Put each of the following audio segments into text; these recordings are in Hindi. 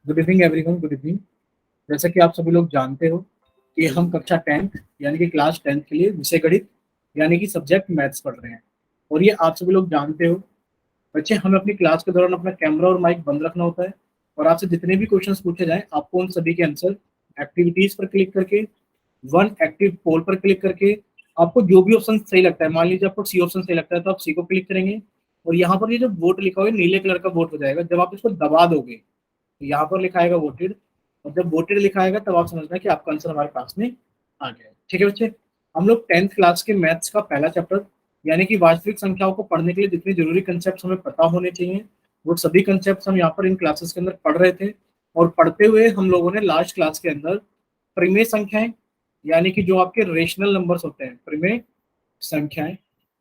Good evening everyone, good evening. जैसा कि आप सभी लोग जानते हो कि हम कक्षा 10th यानी कि क्लास 10th के लिए विषय गणित यानी कि सब्जेक्ट मैथ्स पढ़ रहे हैं। और ये आप सभी लोग जानते हो बच्चे, हमें अपनी क्लास के दौरान अपना कैमरा और माइक बंद रखना होता है और आपसे जितने भी क्वेश्चंस पूछे जाएं आपको उन सभी के आंसर एक्टिविटीज पर क्लिक करके, वन एक्टिव पोल पर क्लिक करके, आपको जो भी ऑप्शन सही लगता है, मान लीजिए आपको सी ऑप्शन सही लगता है तो आप सी को क्लिक करेंगे और यहाँ पर ये जो वोट लिखा हुआ है नीले कलर का वोट हो जाएगा। जब आप इसको दबा दोगे तो यहाँ पर लिखा आएगा वोटेड, और जब वोटेड लिखा आएगा तब आप समझना कि आपका आंसर हमारे पास में आ गया है। ठीक है बच्चे, हम लोग 10th क्लास के मैथ्स का पहला चैप्टर यानी कि वास्तविक संख्याओं को पढ़ने के लिए जितने जरूरी कंसेप्ट हमें पता होने चाहिए वो सभी कंसेप्ट हम यहाँ पर इन क्लासेस के अंदर पढ़ रहे थे। और पढ़ते हुए हम लोगों ने लास्ट क्लास के अंदर परिमेय संख्याएं यानी कि जो आपके रेशनल नंबर्स होते हैं, परिमेय संख्याएं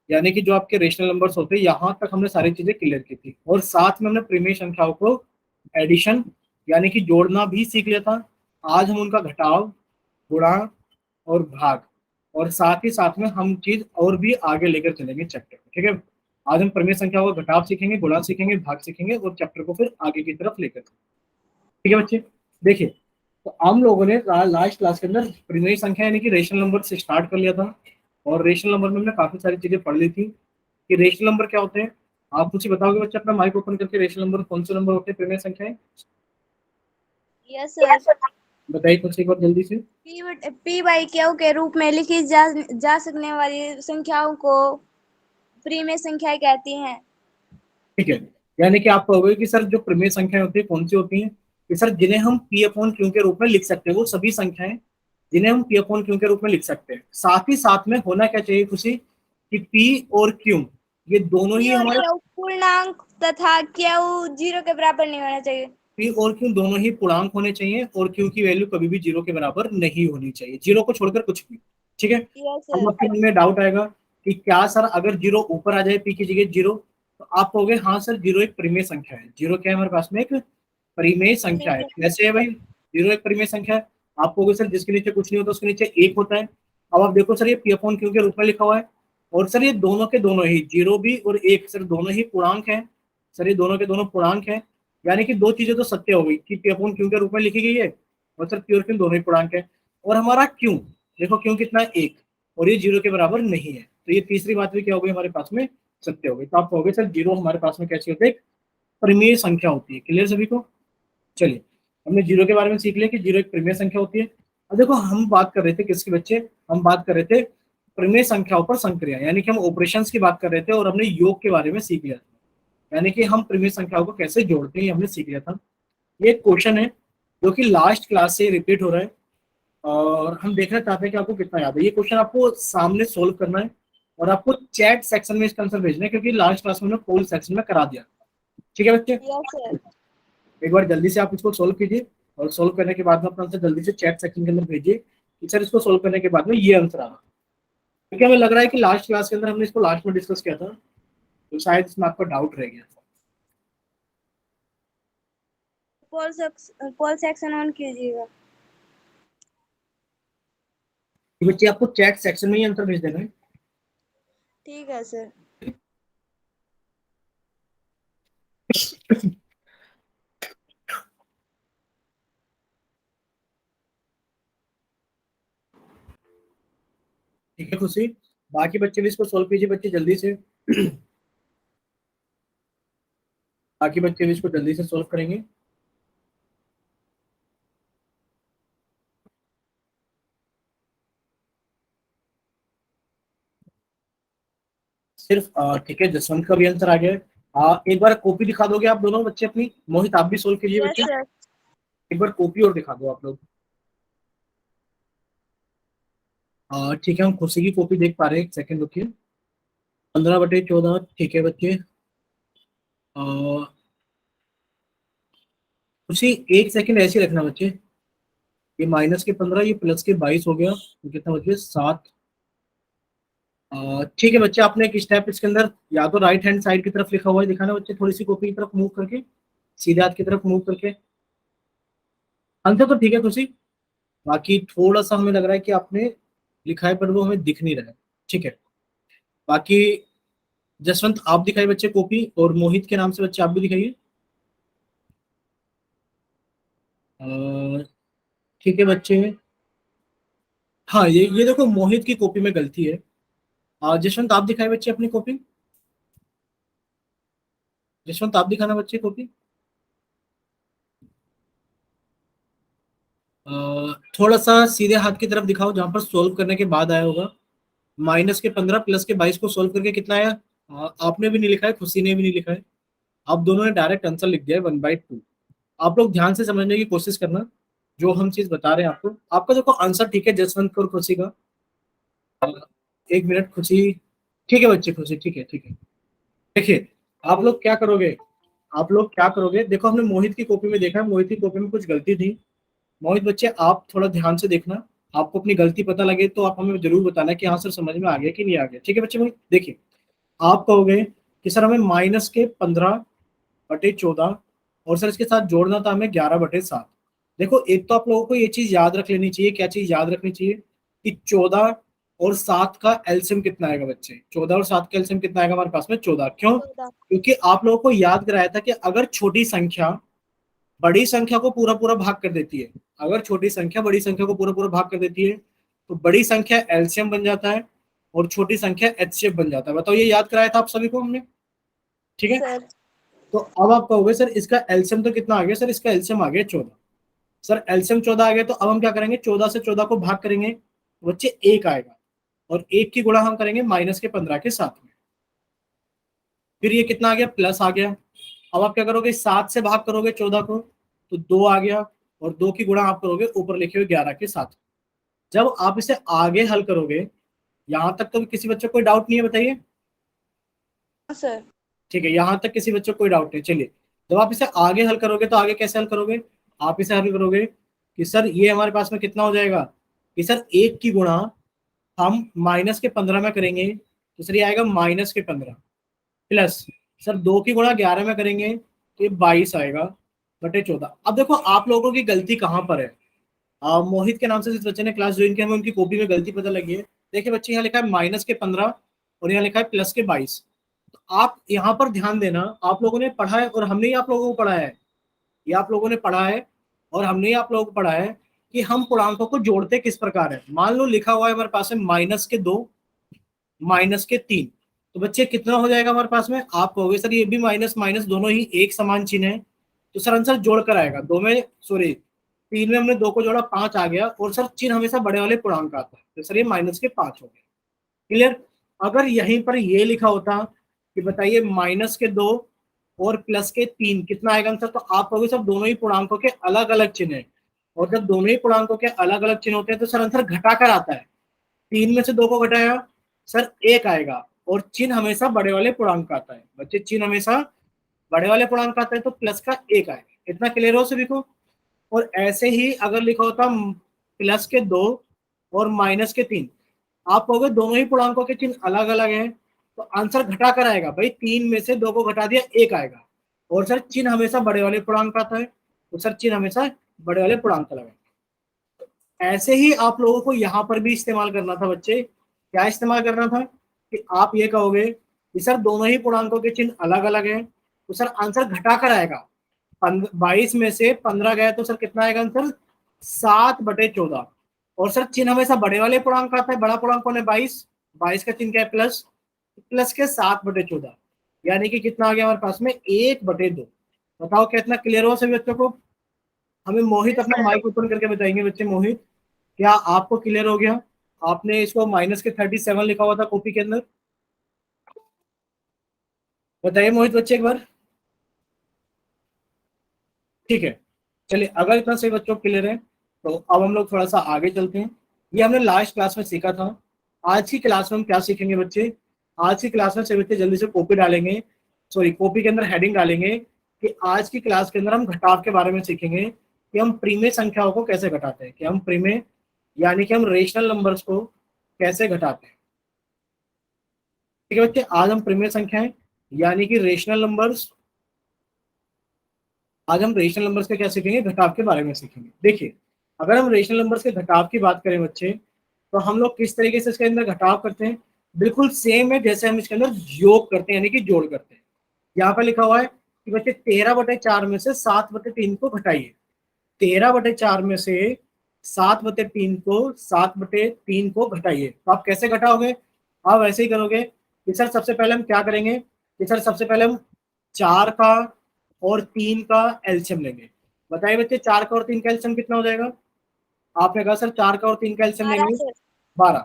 यानी कि जो आपके रेशनल नंबर्स होते हैं, यहाँ तक हमने सारी चीजें क्लियर की थी। और साथ में हमने परिमेय संख्याओं को एडिशन यानी कि जोड़ना भी सीख लिया था। आज हम उनका घटाव, गुणा और भाग, और साथ ही साथ में हम चीज और भी आगे लेकर चलेंगे चैप्टर में। ठीक है, आज हम परिमेय संख्याओं का घटाव सीखेंगे, गुणा सीखेंगे, भाग सीखेंगे और चैप्टर को फिर आगे की तरफ लेकर। ठीक है बच्चे, देखिए तो हम लोगों ने लास्ट क्लास के अंदर परिमेय संख्या यानी कि रेशनल नंबर से स्टार्ट कर लिया था। और रेशनल नंबर में हमने काफी सारी चीजें पढ़ ली थी कि रेशनल नंबर क्या होते हैं। आप मुझे बताओगे बच्चे अपना माइक ओपन करके, रेशनल नंबर कौन से नंबर होते हैं परिमेय संख्याएं? Yes sir. बताइए कुछ एक बार जल्दी से। पी बाई क्यू के रूप में लिखी जा सकने वाली संख्याओं को परिमेय संख्याएं कहती हैं। ठीक है, यानी कि आप कहोगे कि सर जो परिमेय संख्याएं होती है कौन सी होती हैं? कि सर जिन्हें हम पी अपॉन क्यू के रूप में लिख सकते हैं वो सभी संख्याएं जिन्हें हम पी अपॉन क्यू के रूप में लिख सकते हैं। साथ ही साथ में होना क्या चाहिए खुशी, कि पी और क्यू ये दोनों पी ही और हमारे, क्यू पूर्णांक तथा क्यू 0 के बराबर नहीं होना चाहिए। पी और क्यू दोनों ही पूर्णांक होने चाहिए और क्यू की वैल्यू कभी भी 0 के बराबर नहीं होनी चाहिए, 0 को छोड़कर कुछ भी। ठीक है, यस अब सर। आपके मन में डाउट आएगा कि क्या सर अगर 0 ऊपर आ जाए पी की जगह 0, तो आप कहोगे हाँ सर 0 एक परिमेय संख्या है। 0 क्या है हमारे पास में? एक परिमेय संख्या है। कैसे है भाई? 0 एक परिमेय संख्या है। आप कहोगे सर जिसके नीचे कुछ नहीं होता उसके नीचे 1 होता है। अब आप देखो सर ये पी अपॉन क्यू के रूप में लिखा हुआ है और सर ये दोनों के दोनों ही 0 भी और 1 सर दोनों ही पूर्णांक है। सर ये दोनों के दोनों पूर्णांक है, यानी कि दो चीजें तो सत्य हो गई कि पी अपॉन क्यू के रूप में लिखी गई है और सर पी और क्यू दोनों ही पूर्णांक है। और हमारा क्यू देखो, क्यू कितना है? 1, और ये 0 के बराबर नहीं है, तो ये तीसरी बात भी क्या हो गई हमारे पास में? सत्य हो गई। तो आप कहोगे सर 0 हमारे पास में कैसी होती है? परिमेय संख्या होती है। क्लियर सभी को? चलिए, हमने 0 के बारे में सीख लिया कि 0 एक परिमेय संख्या होती है। अब देखो हम बात कर रहे थे किसके बच्चे? हम बात कर रहे थे परिमेय संख्याओं पर संक्रिया, यानी कि हम ऑपरेशंस की बात कर रहे थे और हमने योग के बारे में सीख लिया था, यानी कि हम परिमेय संख्याओं को कैसे जोड़ते हैं हमने सीख लिया था। ये एक क्वेश्चन है जो कि लास्ट क्लास से रिपीट हो रहा है और हम देखना चाहते हैं कि आपको कितना याद है। ये क्वेश्चन आपको सामने सोल्व करना है और आपको चैट सेक्शन में इसका आंसर भेजना है, क्योंकि लास्ट क्लास में हमने पोल सेक्शन में करा दिया। ठीक है बच्चे, यस सर। एक बार जल्दी से आप इसको सोल्व कीजिए और सोल्व करने के बाद में अपना आंसर जल्दी से चैट सेक्शन के अंदर भेजिए कि सर इसको सोल्व करने के बाद में ये आंसर आ रहा। क्योंकि हमें लग रहा है कि लास्ट क्लास के अंदर हमने इसको लास्ट में डिस्कस किया था, तो शायद इसमें आपका डाउट रह गया। पोल सेक्शन ऑन कीजिएगा। बच्चे आपको चैट सेक्शन में ही आंसर भेज देना है। ठीक है सर। ठीक है खुशी, बाकी बच्चे भी इसको सोल्व कीजिए बच्चे जल्दी से। बाकी बच्चे भी इसको जल्दी से सोल्व करेंगे। सिर्फ ठीक है, जसवंत का भी आंसर आ गया है। एक बार कॉपी दिखा दोगे आप दोनों बच्चे अपनी? मोहित आप भी सोल्व कीजिए यस बच्चे, सर। एक बार कॉपी और दिखा दो आप लोग। ठीक है, हम खुशी की कॉपी देख पा रहे हैं, एक सेकंड रुकिए। 15/14, ठीक है बच्चे। खुशी एक सेकंड ऐसे ही रखना बच्चे। ये -15, ये +22 हो गया, तो कितना बच्चे? 7। ठीक है बच्चे, आपने एक स्टेप इसके अंदर या तो राइट हैंड साइड की तरफ लिखा हुआ है दिखाना बच्चे, थोड़ी सी कॉपी की तरफ मूव करके, सीधे हाथ की तरफ मूव करके। आंसर तो ठीक है खुशी, बाकी थोड़ा सा हमें लग रहा है कि आपने लिखा है पर वो हमें दिख नहीं रहा है। ठीक है, बाकी जसवंत आप दिखाइए बच्चे कॉपी, और मोहित के नाम से बच्चे आप भी दिखाइए। ठीक है बच्चे। हाँ, ये देखो मोहित की कॉपी में गलती है। जसवंत आप दिखाए बच्चे अपनी कॉपी। जसवंत आप दिखाना बच्चे कॉपी। थोड़ा सा सीधे हाथ की तरफ दिखाओ जहां पर सोल्व करने के बाद आया होगा। -15 +22 को सोल्व करके कितना आया? आपने भी नहीं लिखा है, खुशी ने भी नहीं लिखा है। आप दोनों ने डायरेक्ट आंसर लिख दिया है 1/2। आप लोग ध्यान से समझने की कोशिश करना जो हम चीज बता रहे हैं आपको। आपका देखो आंसर ठीक है जसवंत और खुशी का। अ, एक मिनट खुशी। ठीक है बच्चे, खुशी ठीक है, ठीक है। देखिए, आप लोग क्या करोगे? आप लोग क्या करोगे, देखो हमने मोहित की कॉपी में देखा है, मोहित की कॉपी में कुछ गलती थी। मोहित बच्चे आप थोड़ा ध्यान से देखना। आपको अपनी गलती पता लगे तो आप हमें जरूर बताना कि हाँ सर समझ में आ गया कि नहीं आ गया। ठीक है बच्चे, मोहित देखिए, आप कहोगे कि सर हमें -15/14 और सर इसके साथ जोड़ना था हमें 11/7। देखो, एक तो आप लोगों को ये चीज याद रख लेनी चाहिए। क्या चीज याद रखनी चाहिए? कि 14 और 7 का एलसीएम कितना आएगा बच्चे? 14 और 7 का एलसीएम कितना आएगा हमारे पास में? 14। क्यों? 14। क्योंकि आप लोगों को याद कराया था कि अगर छोटी संख्या बड़ी संख्या को पूरा पूरा भाग कर देती है, अगर छोटी संख्या बड़ी संख्या को पूरा पूरा भाग कर देती है, तो बड़ी संख्या एलसीएम बन जाता है और छोटी संख्या एचसीएफ बन जाता है। बताओ, ये याद कराया था आप सभी को हमने। ठीक है। सर। तो अब आप कहोगे सर इसका एलसीएम तो कितना आ गया? सर इसका एलसीएम आ गया 14। सर एलसीएम 14 आ गया, तो अब हम क्या करेंगे? 14 से 14 को भाग करेंगे तो बच्चे 1 आएगा, और 1 की गुणा हम करेंगे -15 के साथ में। फिर ये कितना आ गया? प्लस आ गया। अब आप क्या करोगे? 7 से भाग करोगे 14 को तो 2 आ गया, और 2 की गुणा आप करोगे ऊपर लिखे हुए 11 के साथ। जब आप इसे आगे हल करोगे, यहां तक तो किसी बच्चे को कोई डाउट नहीं है? बताइए। सर। ठीक है, यहां तक किसी बच्चे को कोई डाउट नहीं। चलिए, जब आप इसे आगे हल करोगे तो आगे कैसे हल करोगे? आप इसे हल करोगे कि सर ये हमारे पास में कितना हो जाएगा कि सर 1 की गुणा हम -15 में करेंगे तो सर ये आएगा -15 प्लस सर 2 की गुणा 11 में करेंगे तो ये 22 आएगा बटे 14। अब देखो आप लोगों की गलती कहाँ पर है। मोहित के नाम से जिस बच्चे ने क्लास ज्वाइन किया, हमें उनकी कॉपी में गलती पता लगी है। देखिए बच्चे, यहाँ लिखा है -15 और यहाँ लिखा है +22। तो आप यहाँ पर ध्यान देना, आप लोगों ने पढ़ा है और हमने ही आप लोगों को पढ़ाया है। ये आप लोगों ने पढ़ा है और हमने ही आप लोगों को पढ़ा है कि हम पूर्णांकों को जोड़ते किस प्रकार है। मान लो लिखा हुआ है हमारे पास में -2 -3, तो बच्चे कितना हो जाएगा हमारे पास में? आप कहोगे सर ये भी माइनस माइनस दोनों ही एक समान चिन्ह है, तो सर आंसर जोड़ कर आएगा। दो में सॉरी 3 में हमने 2 को जोड़ा 5 आ गया, और सर चिन्ह हमेशा बड़े वाले पूर्णांक आता है, तो सर ये -5 हो गया। क्लियर? अगर यहीं पर ये लिखा होता कि बताइए -2 और +3 कितना आएगा आंसर, तो आप कहोगे सर दोनों ही पूर्णांकों के अलग अलग चिन्ह है, और जब दोनों ही पूर्णांकों के अलग अलग चिन्ह होते हैं तो सर आंसर घटाकर आता है। 3 में से 2 को घटाया सर 1 आएगा, और चिन्ह हमेशा बड़े वाले पूर्णांक का आता है बच्चे, चिन्ह हमेशा बड़े वाले पूर्णांक का आता है, तो प्लस का 1 आएगा। इतना क्लियर हो सभी को? और ऐसे ही अगर लिखा होता +2 और -3, आप कहोगे दोनों ही पूर्णांकों के चिन्ह अलग अलग हैं, तो आंसर घटा कर आएगा भाई। 3 में से 2 को घटा दिया 1 आएगा, और सर चिन्ह हमेशा बड़े वाले पूर्णांक का आता है, तो सर चिन्ह हमेशा बड़े वाले पूर्णांक का लगेगा। ऐसे ही आप लोगों को यहाँ पर भी इस्तेमाल करना था बच्चे। क्या इस्तेमाल करना था? कि आप ये कहोगे कि सर दोनों ही पूर्णांकों के चिन्ह अलग अलग हैं, तो सर आंसर घटा कर आएगा। 22 में से 15 गया तो सर कितना आएगा आंसर? 7/14। और सर चिन्ह हमेशा बड़े वाले पूर्णांक का आता है, बड़ा पूर्णांक कौन है? 22। 22 का चिन्ह क्या है? प्लस। प्लस के 7/14, यानी कि कितना आ गया हमारे पास में? 1/2। बताओ कितना क्लियर हो सभी बच्चों को? हमें मोहित अपना माइक ओपन करके बताएंगे बच्चे। मोहित, क्या आपको क्लियर हो गया? आपने इसको -37 लिखा हुआ था कॉपी के अंदर। बताइए मोहित बच्चे एक बार। ठीक है, चलिए अगर इतना सही बच्चों क्लियर है तो अब हम लोग थोड़ा सा आगे चलते हैं। ये हमने लास्ट क्लास में सीखा था। आज की क्लास में हम क्या सीखेंगे बच्चे? आज की क्लास में सभी बच्चे जल्दी से कॉपी डालेंगे, सॉरी कॉपी के अंदर हेडिंग डालेंगे कि आज की क्लास के अंदर हम घटाव के बारे में सीखेंगे कि हम प्रीमेय संख्याओं को कैसे घटाते हैं, कि हम प्रीमेय यानी कि हम रेशनल नंबर्स को कैसे घटाते हैं। ठीक है बच्चे, आज हम प्रीमेय संख्याएं यानी कि रेशनल नंबर्स, आज हम रेशनल नंबर्स के क्या सीखेंगे? घटाव के बारे में सीखेंगे। देखिए, अगर हम रेशनल नंबर्स के घटाव की बात करें बच्चे, तो हम लोग किस तरीके से इसके अंदर घटाव करते हैं? बिल्कुल सेम है जैसे हम इसके अंदर योग करते हैं, यानी कि जोड़ करते हैं। यहाँ पर लिखा हुआ है कि बच्चे 13/4 में से 7/3 को घटाइए। 13/4 में से 7/3 को 7/3 को घटाइए। तो आप कैसे घटाओगे? आप ऐसे ही करोगे कि सर सबसे पहले हम क्या करेंगे कि सर सबसे पहले हम 4 का और 3 का एलसीएम लेंगे। बताइए बच्चे, 4 का और 3 का एलसीएम कितना हो जाएगा? आपने कहा सर 4 का और 3 का एलसीएम 12 लेंगे सर। 12।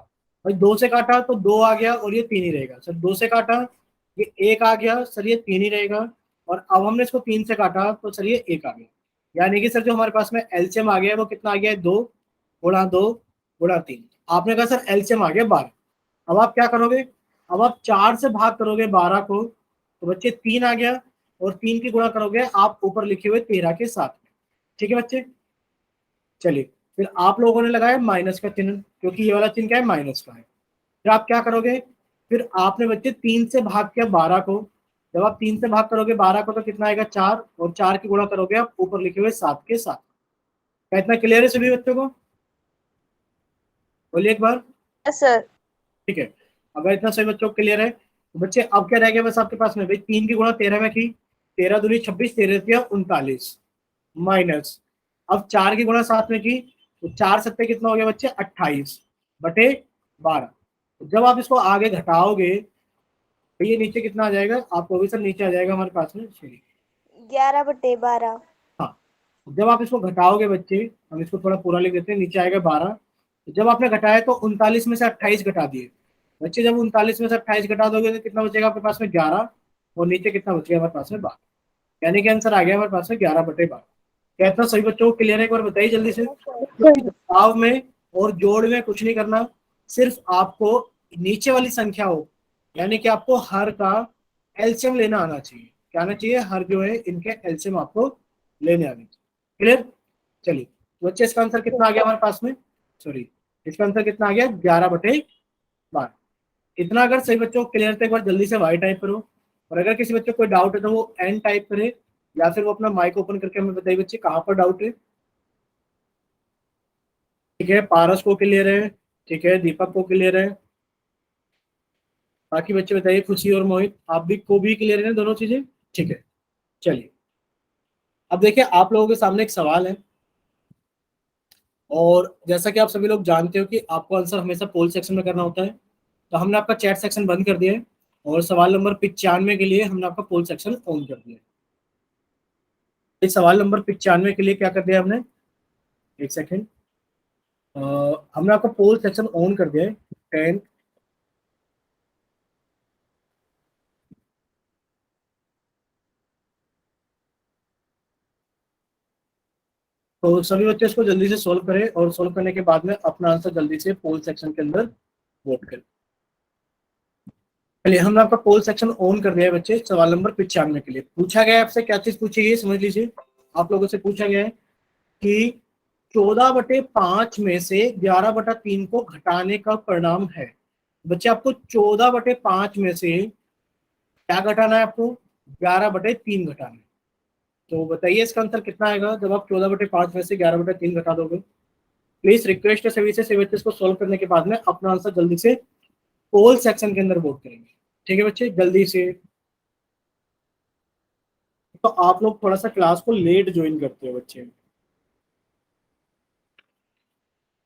भाई 2 से काटा तो 2 आ गया और ये 3 ही रहेगा। सर 2 से काटा ये 1 आ गया, सर ये 3 ही रहेगा। और अब हमने इसको 3 से काटा तो सर ये 1 आ गया। यानी कि सर जो हमारे पास में एलसीएम आ गया है वो कितना आ गया है? 2 गुणा 2 गुणा 3। आपने कहा सर एलसीएम आ गया 12। अब आप क्या करोगे? अब आप 4 से भाग करोगे 12 को तो बच्चे 3 आ गया, और 3 की गुणा करोगे आप ऊपर लिखे हुए 13 के साथ में। ठीक है बच्चे, चलिए फिर आप लोगों ने लगाया माइनस का चिन्ह, क्योंकि ये वाला चिन्ह क्या है? माइनस का है। फिर आप क्या करोगे? फिर आपने बच्चे 3 से भाग किया 12 को। जब आप 3 से भाग करोगे 12 को तो कितना आएगा? 4, और 4 की गुणा करोगे आप ऊपर लिखे हुए 7 के साथ। क्या इतना क्लियर है सभी बच्चों को? बोलिए एक बार। Yes sir. ठीक है, अगर इतना सभी बच्चों को क्लियर है तो बच्चे अब क्या रह गया बस आपके पास में? भाई 3 की गुणा 13 में की, 13 दूनी 26, 13 तिया 39, माइनस अब 4 की गुणा 7 में की तो 4 सत्ते कितना हो गया बच्चे? 28/12। जब आप इसको आगे घटाओगे तो ये नीचे कितना आ जाएगा? आपको भी सर नीचे आ जाएगा हमारे पास में, चलिए 11/12। हाँ। जब आप इसको घटाओगे बच्चे, हम इसको थोड़ा पूरा लिख देते हैं, नीचे आएगा 12। तो जब आपने घटाया तो 39 में से 28 घटा दिए बच्चे। जब 39 में से 28 घटा दोगे तो कितना बचेगा आपके पास में? 11, और नीचे कितना बचेगा हमारे पास में? 12। यानी कि आंसर आ गया हमारे पास में 11/12। क्या इतना सही बच्चों को क्लियर है? एक बार बताइए जल्दी से। क्योंकि घटाव में और जोड़ में कुछ नहीं करना, सिर्फ आपको नीचे वाली संख्या हो, यानी कि आपको हर का एलसीएम लेना आना चाहिए। क्या आना चाहिए? हर जो है इनके एलसीएम आपको लेने आने चाहिए। क्लियर? चलिए तो बच्चे इसका आंसर कितना आ गया हमारे पास में? सॉरी, इसका आंसर कितना आ गया? 11/12। इतना अगर सही बच्चों को क्लियर तो एक बार जल्दी से वाई टाइप करो, और अगर किसी बच्चे को कोई डाउट है तो वो एन टाइप करे, या फिर वो अपना माइक ओपन करके हमें बताइए बच्चे कहाँ पर डाउट है। ठीक है, पारस को क्लियर है, ठीक है, दीपक को क्लियर है, बाकी बच्चे बताइए, खुशी और मोहित आप भी को भी क्लियर है दोनों चीजें? ठीक है, चलिए अब देखिए आप लोगों के सामने एक सवाल है, और जैसा कि आप सभी लोग जानते हो कि आपको आंसर हमेशा पोल सेक्शन में करना होता है, तो हमने आपका चैट सेक्शन बंद कर दिया है, और सवाल नंबर 95 के लिए हमने आपका पोल सेक्शन ऑन कर दिया है। इस सवाल नंबर 95 के लिए क्या कर दिया हमने? एक सेकेंड, हमने आपका पोल सेक्शन ऑन कर दिया है 10। तो सभी बच्चे इसको जल्दी से सोल्व करें, और सोल्व करने के बाद में अपना आंसर जल्दी से पोल सेक्शन के अंदर वोट करें। चलिए हमने आपका पोल सेक्शन ऑन कर दिया है बच्चे। सवाल नंबर 95 के लिए पूछा गया है आपसे, क्या चीज पूछी गई है समझ लीजिए। आप लोगों से पूछा गया है कि 14/5 में से 11/3 को घटाने का परिणाम है। बच्चे आपको 14/5 में से क्या घटाना है? आपको 11/3 घटाना है। तो बताइए इसका आंसर कितना आएगा जब आप 14/5 में से 11/3 घटा दोगे? प्लीज रिक्वेस्ट है सभी से, सभी बच्चे इसको सोल्व करने के बाद में अपना आंसर जल्दी से पोल सेक्शन के अंदर वोट करेंगे। ठीक है बच्चे, जल्दी से। तो आप लोग थोड़ा सा क्लास को लेट ज्वाइन करते हो बच्चे,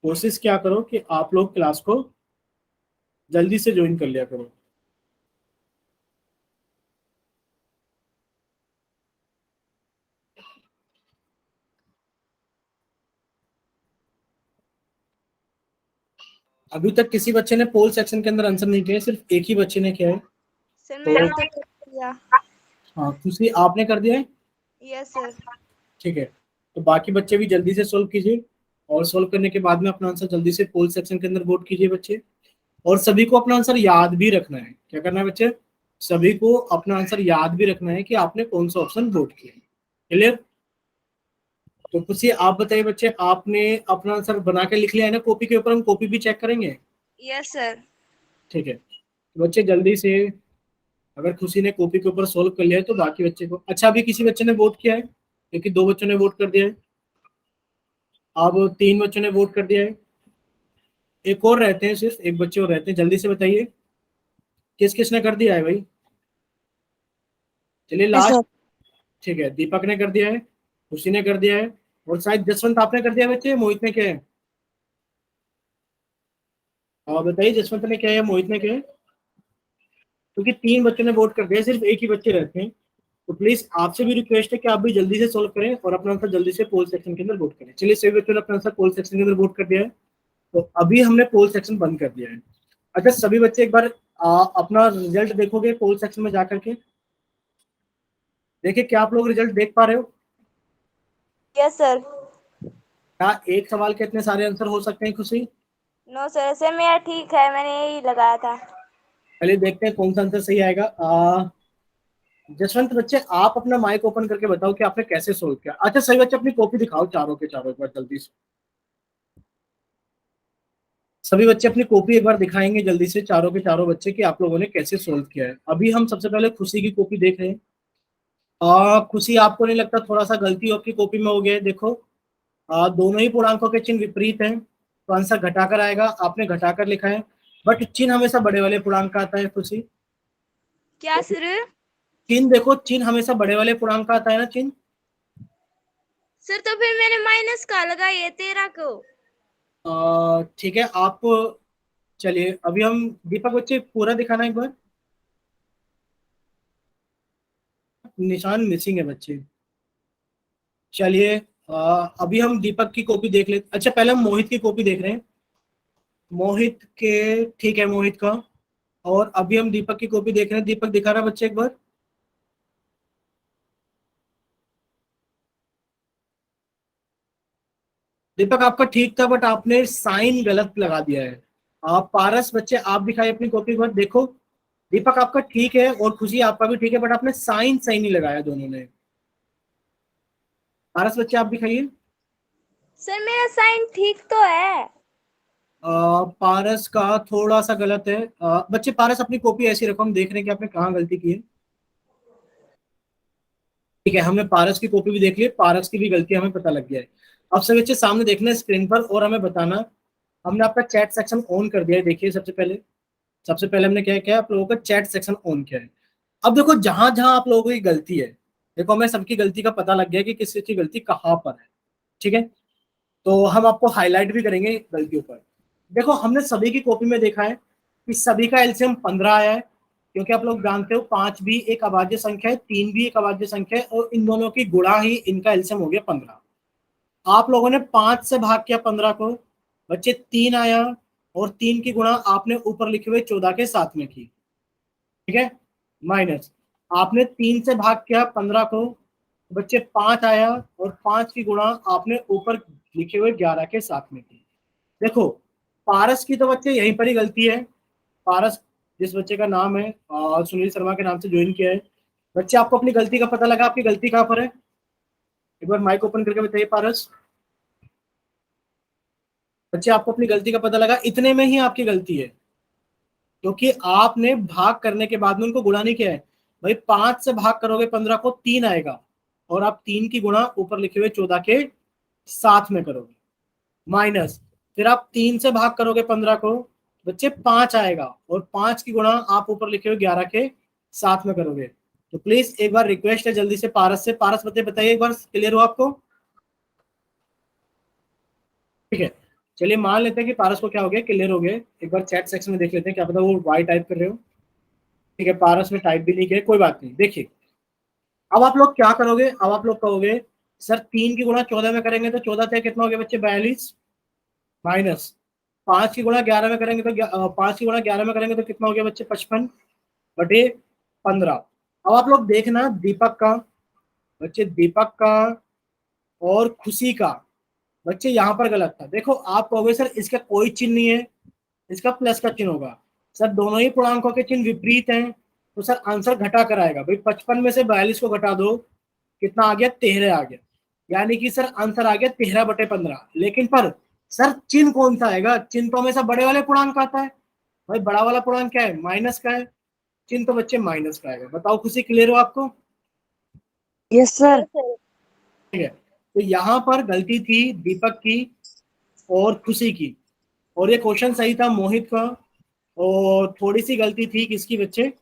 कोशिश क्या करो कि आप लोग क्लास को जल्दी से ज्वाइन कर लिया करो। अभी तक किसी बच्चे ने पोल सेक्शन के अंदर आंसर नहीं किया है, सिर्फ एक ही बच्चे ने किया है। सर तो मैंने तो कर दिया। हाँ, दूसरी आपने कर दिया है। Yes sir. ठीक है, तो बाकी बच्चे भी जल्दी से सोल्व कीजिए, और सोल्व करने के बाद में अपना आंसर जल्दी से पोल सेक्शन के अंदर वोट कीजिए बच्चे। और सभी को अपना आंसर याद भी रखना है। क्या करना है बच्चे? सभी को अपना आंसर याद भी रखना है कि आपने कौन सा ऑप्शन वोट किया। क्लियर? तो कुछ आप बताइए बच्चे, आपने अपना आंसर बना के लिख लिया है ना कॉपी के ऊपर? हम कॉपी भी चेक करेंगे। Yes sir. ठीक है, तो बच्चे जल्दी से, अगर खुशी ने कॉपी के ऊपर सोल्व कर लिया है तो बाकी बच्चे को, अच्छा अभी किसी बच्चे ने वोट किया है? क्योंकि 2 बच्चों ने वोट कर दिया है, अब 3 बच्चों ने वोट कर दिया है, एक और रहते हैं, सिर्फ एक बच्चे और रहते हैं। जल्दी से बताइए किस किसने कर दिया है भाई? चलिए लास्ट। ठीक है, दीपक ने कर दिया है, खुशी ने कर दिया है, और शायद जसवंत आपने कर दिया बच्चे, मोहित ने क्या है? और बताइए जसवंत ने क्या है, मोहित ने क्या है? क्योंकि 3 बच्चों ने वोट कर दिया, सिर्फ एक ही बच्चे रहते हैं। तो प्लीज आपसे भी रिक्वेस्ट है कि आप भी जल्दी से सोल्व करें और अपना आंसर जल्दी से पोल सेक्शन के अंदर वोट करें। चलिए सभी बच्चों ने अपना आंसर पोल सेक्शन के अंदर वोट कर दिया है। तो अभी हमने पोल सेक्शन बंद कर दिया है। अच्छा सभी बच्चे एक बार अपना रिजल्ट देखोगे पोल सेक्शन में जाकर के? देखिए क्या आप लोग रिजल्ट देख पा रहे हो? Yes sir. क्या एक सवाल के इतने सारे आंसर हो सकते हैं खुशी? नो सर, ऐसे मेरा ठीक है, मैंने यही लगाया था। चलिए देखते हैं कौन सा आंसर सही आएगा। जसवंत बच्चे आप अपना माइक ओपन करके बताओ कि आपने कैसे सोल्व किया। अच्छा सही बच्चे अपनी कॉपी दिखाओ चारों के चारों एक बार जल्दी से। सभी बच्चे अपनी कॉपी एक बार दिखाएंगे जल्दी से, चारों के चारों बच्चे, कि आप लोगों ने कैसे सोल्व किया है। अभी हम सबसे पहले खुशी की कॉपी देख रहे हैं। खुशी आपको नहीं लगता थोड़ा सा गलती आपकी कॉपी में हो गया है? देखो दोनों ही पूर्णांकों के चिन्ह विपरीत हैं, तो आंसर घटाकर आएगा। आपने घटाकर लिखा है, बट चिन्ह हमेशा बड़े वाले पूर्णांक का आता है खुशी। क्या सर? चिन्ह देखो, चिन्ह हमेशा बड़े वाले पूर्णांक का आता है ना चिन्ह। सर तो फिर मैंने माइनस का लगाई है 13 को। ठीक है आप, चलिए अभी हम, दीपक बच्चे पूरा दिखाना एक बार। निशान मिसिंग है बच्चे। चलिए अभी हम दीपक की कॉपी देख लेते। अच्छा पहले हम मोहित की कॉपी देख रहे हैं। मोहित के, ठीक है मोहित का। और अभी हम दीपक की कॉपी देख रहे हैं। दीपक दिखा रहा है बच्चे एक बार। दीपक आपका ठीक था बट आपने साइन गलत लगा दिया है। आप पारस बच्चे आप दिखाइए अपनी कॉपी पर। देखो दीपक आपका ठीक है और खुशी आपका भी ठीक है, बट आपने साइन सही नहीं लगाया दोनों ने। पारस बच्चे आप दिखाइए। सर मेरा साइन ठीक तो है। पारस का थोड़ा सा गलत है। बच्चे पारस अपनी कॉपी ऐसी रखो, हम देख रहे हैं कि आपने कहाँ गलती की है। ठीक है हमने पारस की कॉपी भी देख ली, पारस की भी गलती हमें पता लग गया है। अब सब बच्चे सामने देखना है स्क्रीन पर और हमें बताना। हमने आपका चैट सेक्शन ऑन कर दिया है। देखिए सबसे पहले हमने क्या किया, आप लोगों का चैट सेक्शन ऑन किया है। अब देखो जहां जहां आप लोगों की गलती है, देखो हमें सबकी गलती का पता लग गया है कि किस चीज की गलती कहाँ पर है। ठीक है, तो हम आपको हाईलाइट भी करेंगे गलतियों पर। देखो हमने सभी की कॉपी में देखा है कि सभी का एलसीएम 15 आया है, क्योंकि आप लोग जानते हो 5 भी एक अभाज्य संख्या है, 3 भी एक अभाज्य संख्या है, और इन दोनों की गुणा ही इनका एलसीएम हो गया 15। आप लोगों ने 5 से भाग किया 15 को, बच्चे 3 आया, और 3 की गुणा आपने ऊपर लिखे हुए 14 के साथ में की। ठीक है, माइनस आपने 3 से भाग किया 15 को, बच्चे 5 आया, और 5 की गुणा आपने ऊपर लिखे हुए 11 के साथ में की। देखो पारस की तो बच्चे यहीं पर ही गलती है। पारस जिस बच्चे का नाम है सुनील शर्मा के नाम से ज्वाइन किया है। बच्चे आपको अपनी गलती का पता लगा, आपकी गलती कहाँ पर है? एक बार माइक ओपन करके बताइए पारस। बच्चे आपको अपनी गलती का पता लगा, इतने में ही आपकी गलती है, क्योंकि आपने भाग करने के बाद में उनको गुणा नहीं किया है। भाई 5 से भाग करोगे 15 को 3 आएगा, और आप 3 की गुणा ऊपर लिखे हुए 14 के साथ में करोगे, माइनस फिर आप 3 से भाग करोगे 15 को, बच्चे 5 आएगा, और 5 की गुणा आप ऊपर लिखे हुए 11 के साथ में करोगे। तो प्लीज एक बार रिक्वेस्ट है जल्दी से पारस से, पारस बताइए एक बार, क्लियर हो आपको? ठीक है, चलिए मान लेते हैं कि पारस को क्या हो गया, क्लियर हो गया। एक बार चैट सेक्शन में देख लेते हैं, क्या पता वो वाई टाइप कर रहे हो। ठीक है पारस में टाइप भी नहीं किया, कोई बात नहीं। देखिए अब आप लोग क्या करोगे, अब आप लोग कहोगे सर 3 की गुणा 14 में करेंगे तो 14 से कितना हो गया बच्चे, 42, माइनस 5 की गुणा 11 में करेंगे तो 5 की गुणा 11 में करेंगे तो कितना हो गया बच्चे, 55 बटे 15। अब आप लोग देखना दीपक का, बच्चे दीपक का और खुशी का, बच्चे यहाँ पर गलत था। देखो आप कहोगे सर इसका कोई चिन्ह नहीं है, इसका प्लस का चिन्ह होगा। सर दोनों ही पूर्णांकों के चिन्ह विपरीत हैं, तो सर आंसर घटा कर आएगा। भाई 55 में से 42 को घटा दो, कितना आ गया, 13 आ गया। यानी कि सर आंसर आ गया 13/15। लेकिन पर सर चिन्ह कौन सा आएगा, चिन्ह तो हमेशा बड़े वाले पूर्णांक का आता है। भाई बड़ा वाला पूर्णांक क्या है, माइनस का है, चिन्ह तो बच्चे माइनस का आएगा। बताओ खुशी क्लियर हो आपको? Yes sir. Yes sir. ठीक है, तो यहाँ पर गलती थी दीपक की और खुशी की, और ये क्वेश्चन सही था मोहित का, और थोड़ी सी गलती थी किसकी बच्चे,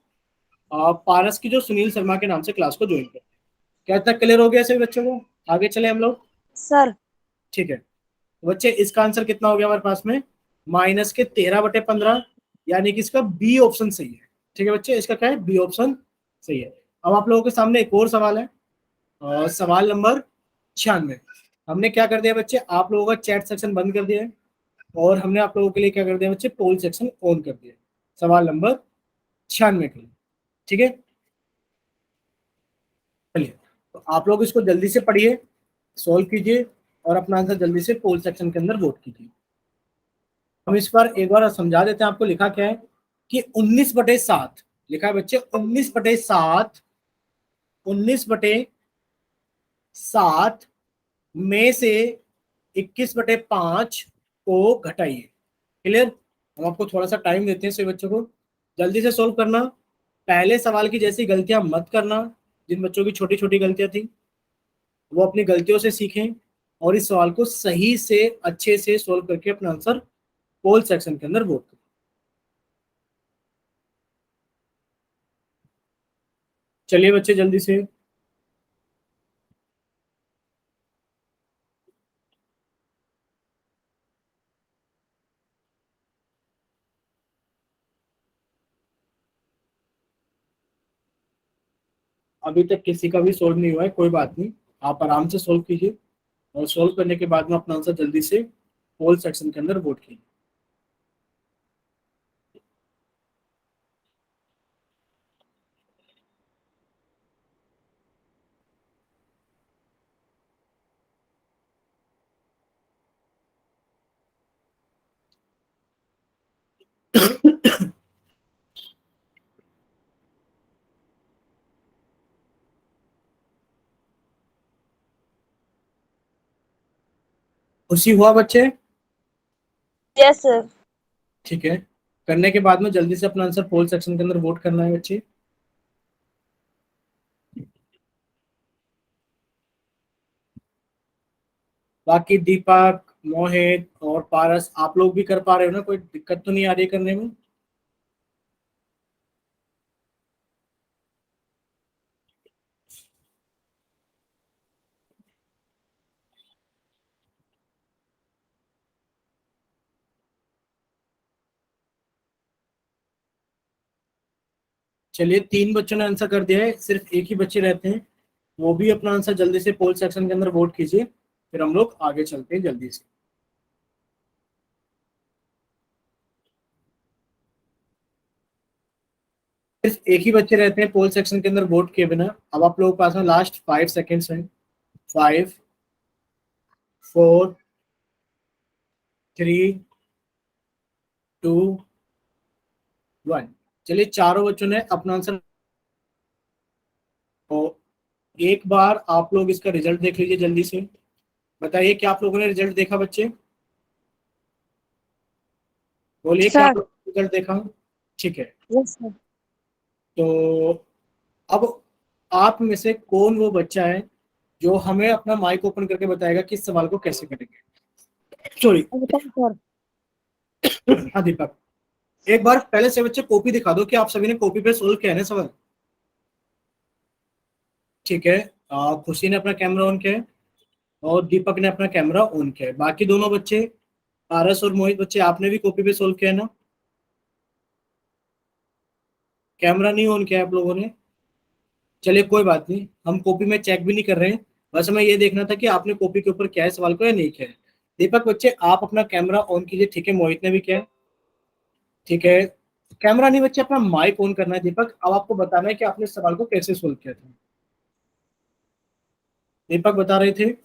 पारस की, जो सुनील शर्मा के नाम से क्लास को ज्वाइन कर। क्या तक क्लियर हो गया सभी बच्चों को? आगे चले हम लोग। सर। ठीक है, तो बच्चे इसका आंसर कितना हो गया हमारे पास में, -13/15, यानी कि इसका बी ऑप्शन सही है। ठीक है बच्चे, इसका क्या है, बी ऑप्शन सही है। अब आप लोगों के सामने एक और सवाल है, सवाल नंबर 96। हमने क्या कर दिया बच्चे, आप लोगों का चैट सेक्शन बंद कर दिया है, और हमने आप लोगों के लिए क्या कर दिया बच्चे, पोल सेक्शन ऑन कर दिया, सवाल नंबर 96 के लिए। ठीक है, चलिए, तो आप लोग इसको जल्दी से पढ़िए, सॉल्व कीजिए, और अपना आंसर जल्दी से पोल सेक्शन के अंदर वोट कीजिए। हम इस बार एक बार समझा देते हैं आपको, लिखा क्या है कि 19/7 लिखा है बच्चे, 19/7, 19/7 में से 21/5 को घटाइए। क्लियर, हम आपको थोड़ा सा टाइम देते हैं सभी बच्चों को, जल्दी से सोल्व करना। पहले सवाल की जैसी गलतियां मत करना, जिन बच्चों की छोटी छोटी गलतियां थी वो अपनी गलतियों से सीखें, और इस सवाल को सही से अच्छे से सोल्व करके अपना आंसर पोल सेक्शन के अंदर वोट करें। चलिए बच्चे जल्दी से, अभी तक किसी का भी सोल्व नहीं हुआ है, कोई बात नहीं, आप आराम से सोल्व कीजिए, और सोल्व करने के बाद में अपना आंसर जल्दी से पोल सेक्शन के अंदर वोट कीजिए। खुशी हुआ बच्चे? Yes sir. ठीक है, करने के बाद में जल्दी से अपना आंसर पोल सेक्शन के अंदर वोट करना है बच्चे। बाकी दीपक, मोहित और पारस, आप लोग भी कर पा रहे हो ना, कोई दिक्कत तो नहीं आ रही है करने में? चलिए, 3 बच्चों ने आंसर कर दिया है, सिर्फ एक ही बच्चे रहते हैं, वो भी अपना आंसर जल्दी से पोल सेक्शन के अंदर वोट कीजिए, फिर हम लोग आगे चलते हैं जल्दी से। सिर्फ एक ही बच्चे रहते हैं पोल सेक्शन के अंदर वोट किए बिना। अब आप लोगों के पास में लास्ट 5 सेकेंड्स हैं, 5, 4, 3, 2, 1। चलिए, चारों बच्चों ने अपना आंसर, और एक बार आप लोग इसका रिजल्ट देख लीजिए जल्दी से, बताइए क्या आप लोगों ने रिजल्ट देखा बच्चे, बोलिए क्या आप सर। लोगों ने रिजल्ट देखा? ठीक है, यस सर। तो अब आप में से कौन वो बच्चा है जो हमें अपना माइक ओपन करके बताएगा कि इस सवाल को कैसे करेंगे? Sorry, sir. हाँ दीपक, एक बार पहले से बच्चे कॉपी दिखा दो कि आप सभी ने कॉपी पे सोल्व किया है ना सवाल। ठीक है, खुशी ने अपना कैमरा ऑन किया है, और दीपक ने अपना कैमरा ऑन किया है। बाकी दोनों बच्चे, पारस और मोहित बच्चे, आपने भी कॉपी पे सोल्व किया है ना? कैमरा नहीं ऑन किया है आप लोगों ने? चलिए कोई बात नहीं, हम कॉपी में चेक भी नहीं कर रहे हैं, बस हमें ये देखना था कि आपने कॉपी के ऊपर किया है सवाल को या नहीं किया है। दीपक बच्चे, आप अपना कैमरा ऑन कीजिए। ठीक है, मोहित ने भी किया है। ठीक है, कैमरा नहीं बच्चे, अपना माइक ऑन करना है। दीपक, अब आपको बताना है कि आपने इस सवाल को कैसे सोल्व किया था। दीपक बता रहे थे।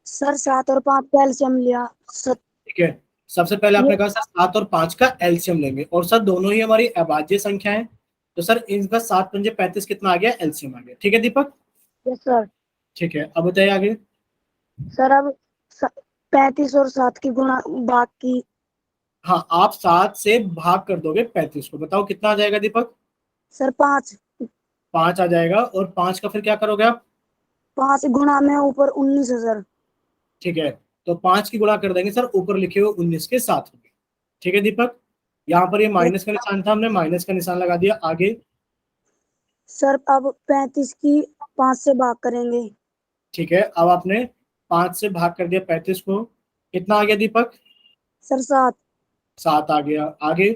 सर 7 और 5 का एलसीएम लिया। सर ठीक है, सबसे पहले ये। आपने कहा सर 7 और 5 का एलसीएम लेंगे, और सर दोनों ही हमारी अभाज्य संख्या है, तो सर इनका 7×5 = 35 कितना आ गया, एलसीएम आ गया। ठीक है दीपक? Yes sir. ठीक है, अब बताइए आगे। सर अब 35 और 7 की गुणा बाकी। हाँ, आप 7 से भाग कर दोगे 35 को, बताओ कितना आ जाएगा दीपक? सर 5। 5 आ जाएगा, और 5 का फिर क्या करोगे आप? 5 गुणा में ऊपर 19 है सर। ठीक है, तो 5 की गुणा कर देंगे सर ऊपर लिखे हुए 19 के साथ। ठीक है दीपक, यहाँ पर ये यस। माइनस का निशान था, हमने माइनस का निशान लगा दिया। आगे। सर अब 35 की 5 से भाग करेंगे। ठीक है, अब आपने 5 से भाग कर दिया 35 को, कितना आ गया दीपक? सर 7। 7 आ गया। आगे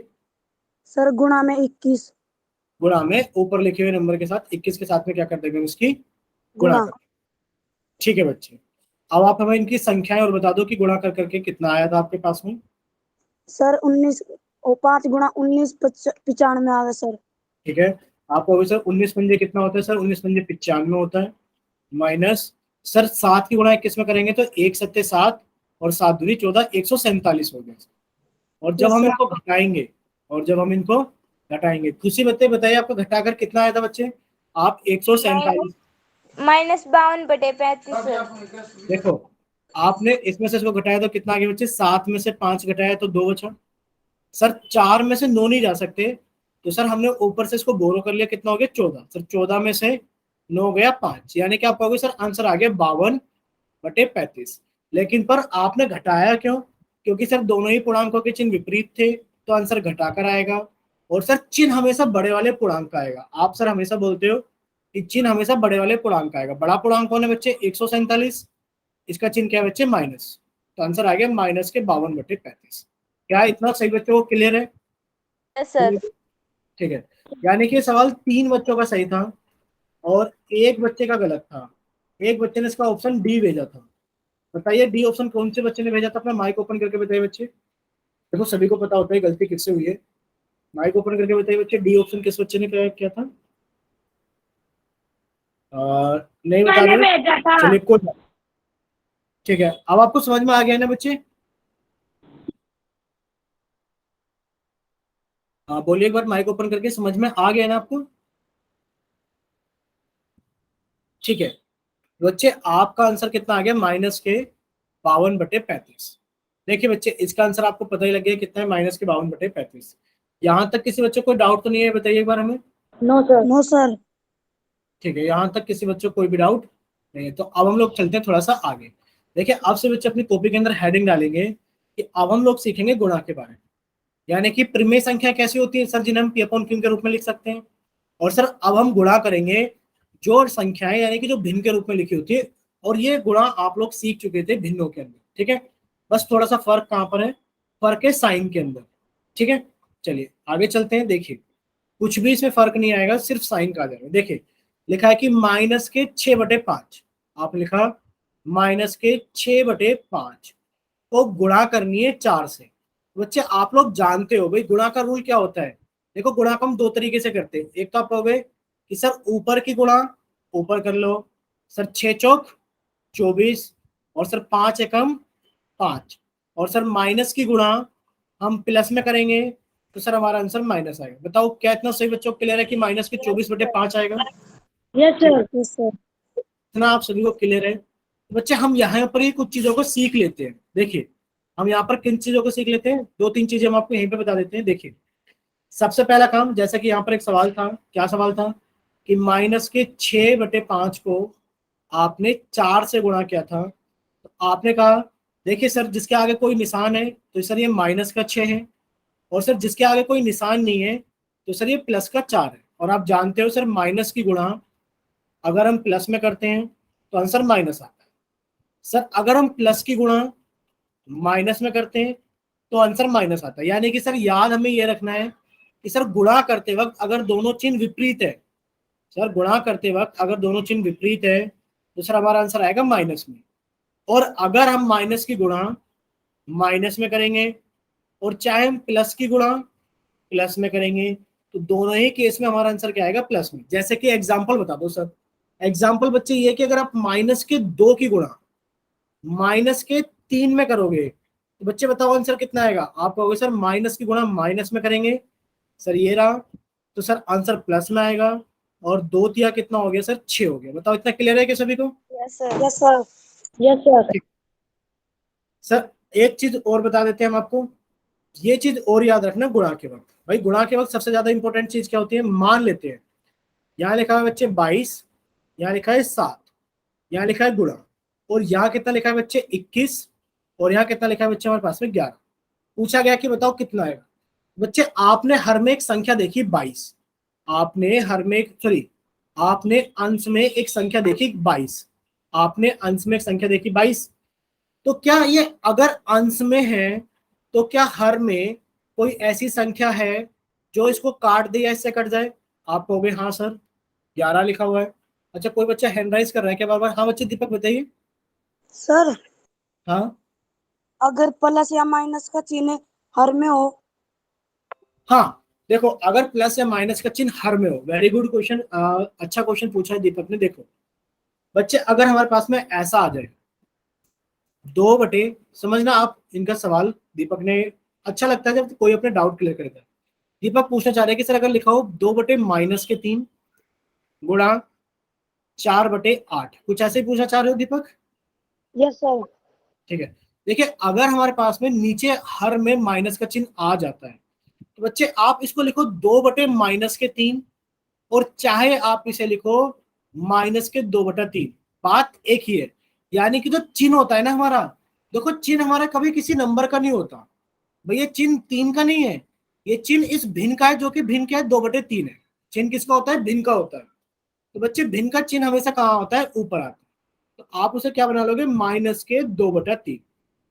सर गुणा में 21। गुणा में ऊपर लिखे हुए नंबर के साथ 21 के साथ में क्या कर देंगे, इसकी गुणा गुणा। कर। ठीक है बच्चे, अब आप हमें इनकी संख्याएं और बता दो कि गुणा कर करके कितना आया था आपके पास में। सर 19 और 5 गुणा 19 95 आ गया सर। ठीक है, आपको अभी सर 19 पंजे कितना होता है सर? 19 पंजे 95 होता है, माइनस सर 7 की गुणा 21 में करेंगे तो 1 सत्ते 7 और 7 दूनी 14, 147 हो गया। और जब हम इनको घटाएंगे, खुशी बताइए आपको घटाकर कितना आया था बच्चे? आप 147 -52/35। देखो, आपने इसमें से इसको घटाया तो कितना आ गया बच्चे? 7 में से 5 घटाया तो 2 बचा। सर 4 में से 9 नहीं जा सकते, तो सर हमने ऊपर से इसको बोरो कर लिया, कितना हो गया? 14। सर 14 में से 9 गया 5, यानी कि आप कहोगे सर आंसर आ गया 52/35। लेकिन पर आपने घटाया क्यों? क्योंकि सर दोनों ही पूर्णांकों के चिन्ह विपरीत थे, तो आंसर घटाकर आएगा। और सर चिन्ह हमेशा बड़े वाले पूर्णांक का आएगा। आप सर हमेशा बोलते हो कि चिन्ह हमेशा बड़े वाले पूर्णांक का आएगा। बड़ा पूर्णांक कौन है बच्चे? 147, इसका चिन्ह क्या है बच्चे? माइनस, तो आंसर आ गया माइनस के 52/35। क्या इतना सही बच्चों को क्लियर है? Yes sir. ठीक है, यानी कि सवाल 3 बच्चों का सही था और एक बच्चे का गलत था। एक बच्चे ने इसका ऑप्शन डी भेजा था। बताइए डी ऑप्शन कौन से बच्चे ने भेजा था? अपना माइक ओपन करके बताइए बच्चे। देखो सभी को पता होता है गलती किससे हुई है। माइक ओपन करके बताइए बच्चे, डी ऑप्शन किस बच्चे ने किया था? नहीं बता रहे, चलिए कोई बात। ठीक है, अब आपको समझ में आ गया ना बच्चे? बोलिए एक बार माइक ओपन करके, समझ में आ गया ना आपको? ठीक है बच्चे, आपका आंसर कितना आ गया? माइनस के 52/35। देखिए बच्चे, इसका आंसर आपको पता ही लग गया कितना है, माइनस के 52/35। यहाँ तक किसी बच्चे को डाउट तो नहीं है? बताइए एक बार हमें। No sir. No sir. ठीक है, यहाँ तक किसी बच्चे को कोई भी डाउट नहीं है, तो अब हम लोग चलते हैं थोड़ा सा आगे। देखिए अब से बच्चे अपनी कॉपी के अंदर हेडिंग डालेंगे कि अब हम लोग सीखेंगे गुणा के बारे में, यानी कि परिमेय संख्या कैसी होती है सर, जिन्हें हम P/Q के रूप में लिख सकते हैं। और सर अब हम गुणा करेंगे जो संख्याएं यानी कि जो भिन्न के रूप में लिखी होती है, और ये गुणा आप लोग सीख चुके थे भिन्नों के अंदर। ठीक है, बस थोड़ा सा फर्क कहाँ पर है? फर्क है साइन के अंदर। ठीक है, चलिए आगे चलते हैं। देखिए कुछ भी इसमें फर्क नहीं आएगा, सिर्फ साइन का आ जाएगा। देखिए लिखा है कि माइनस के 6/5, आप लिखा माइनस के 6/5 को गुणा करनी है 4 से। बच्चे आप लोग जानते हो भाई गुणा का रूल क्या होता है। देखो गुणा को हम 2 तरीके से करते हैं। एक तो आप कहोगे कि सर ऊपर की गुणा ऊपर कर लो, सर 6 चौक 24 और सर 5 एकम 5, और सर माइनस की गुणा हम प्लस में करेंगे तो सर हमारा आंसर माइनस आएगा। बताओ क्या इतना सही बच्चों को क्लियर है कि माइनस के 24/5 आएगा? Yes sir. Yes sir. इतना आप सभी को क्लियर है? तो बच्चे हम यहाँ पर ही कुछ चीजों को सीख लेते हैं। देखिए हम यहाँ पर किन चीजों को सीख लेते हैं, 2-3 चीजें हम आपको यहीं पे बता देते हैं। देखिए सबसे पहला काम, जैसा कि यहाँ पर एक सवाल था, क्या सवाल था कि माइनस के 6/5 को आपने 4 से गुणा किया था। तो आपने कहा देखिए सर जिसके आगे कोई निशान है तो सर ये माइनस का 6 है, और सर जिसके आगे कोई निशान नहीं है तो सर ये प्लस का 4 है। और आप जानते हो सर माइनस की गुणा अगर हम प्लस में करते हैं तो आंसर माइनस आता है। सर अगर हम प्लस की गुणा माइनस में करते हैं तो आंसर माइनस आता है। यानी कि सर याद हमें ये रखना है कि सर गुणा करते वक्त अगर दोनों चिन्ह विपरीत है, सर गुणा करते वक्त अगर दोनों चिन्ह विपरीत है तो सर हमारा आंसर आएगा माइनस में। और अगर हम माइनस की गुणा माइनस में करेंगे और चाहे हम प्लस की गुणा प्लस में करेंगे तो दोनों ही केस में हमारा आंसर क्या आएगा? प्लस में। जैसे कि एग्जांपल बता दो सर। एग्जांपल बच्चे ये कि अगर आप माइनस के 2 की गुणा माइनस के 3 में करोगे तो बच्चे बताओ आंसर कितना आएगा? आप कहोगे सर माइनस की गुणा माइनस में करेंगे, सर ये रहा, तो सर आंसर प्लस में आएगा। और 2 तिया कितना हो गया सर? 6 हो गया। बताओ इतना क्लियर है क्या सभी को? Yes sir. Yes sir. Yes sir. Sir एक चीज और बता देते हैं हम आपको, ये चीज और याद रखना गुणा के वक्त। भाई गुणा के वक्त सबसे ज्यादा इंपॉर्टेंट चीज क्या होती है? मान लेते हैं यहाँ लिखा है बच्चे 22, यहाँ लिखा है 7, यहाँ लिखा है गुणा, और यहाँ कितना लिखा है बच्चे? 21, और यहाँ कितना लिखा है बच्चे हमारे पास में? 11। पूछा गया कि बताओ कितना आएगा। बच्चे आपने हर में एक संख्या देखी 22, आपने हर में सॉरी आपने अंश में एक संख्या देखी 22, आपने अंश में एक संख्या देखी 22, तो क्या ये अगर अंश में है तो क्या हर में कोई ऐसी संख्या है जो इसको काट दे या इससे कट जाए? आप कहोगे हाँ सर 11 लिखा हुआ है। अच्छा, कोई बच्चा हैंड राइज कर रहा है क्या बार बार? हाँ बच्चे, दीपक बताइए। सर हाँ अगर प्लस या माइनस का चिन्ह हर में हो। हाँ, देखो अगर प्लस या माइनस का चिन्ह हर में हो, वेरी गुड क्वेश्चन, अच्छा क्वेश्चन पूछा है दीपक ने। देखो बच्चे, अगर हमारे पास में ऐसा आ जाए 2 बटे, समझना आप इनका सवाल दीपक ने, अच्छा लगता है जब कोई अपने डाउट क्लियर करता है। दीपक पूछना चाह रहे हैं कि सर अगर लिखा हो 2/-3 गुणा 4/8, कुछ ऐसे ही पूछना चाह रहे हो दीपक? Yes sir. ठीक है, देखिए अगर हमारे पास में नीचे हर में माइनस का चिन्ह आ जाता है तो बच्चे आप इसको लिखो 2/-3, और चाहे आप इसे लिखो -2/3, बात एक ही है। यानी कि जो चिन्ह होता है ना हमारा, देखो चिन्ह हमारा कभी किसी नंबर का नहीं होता भैया, चिन्ह 3 का नहीं है, ये चिन्ह इस भिन्न का है, जो कि भिन्न क्या है, 2/3 है। चिन्ह किसका होता है? भिन्न का होता है। तो बच्चे भिन्न का चिन्ह हमेशा कहाँ होता है? ऊपर आता है। तो आप उसे क्या बना लोगे? -2/3।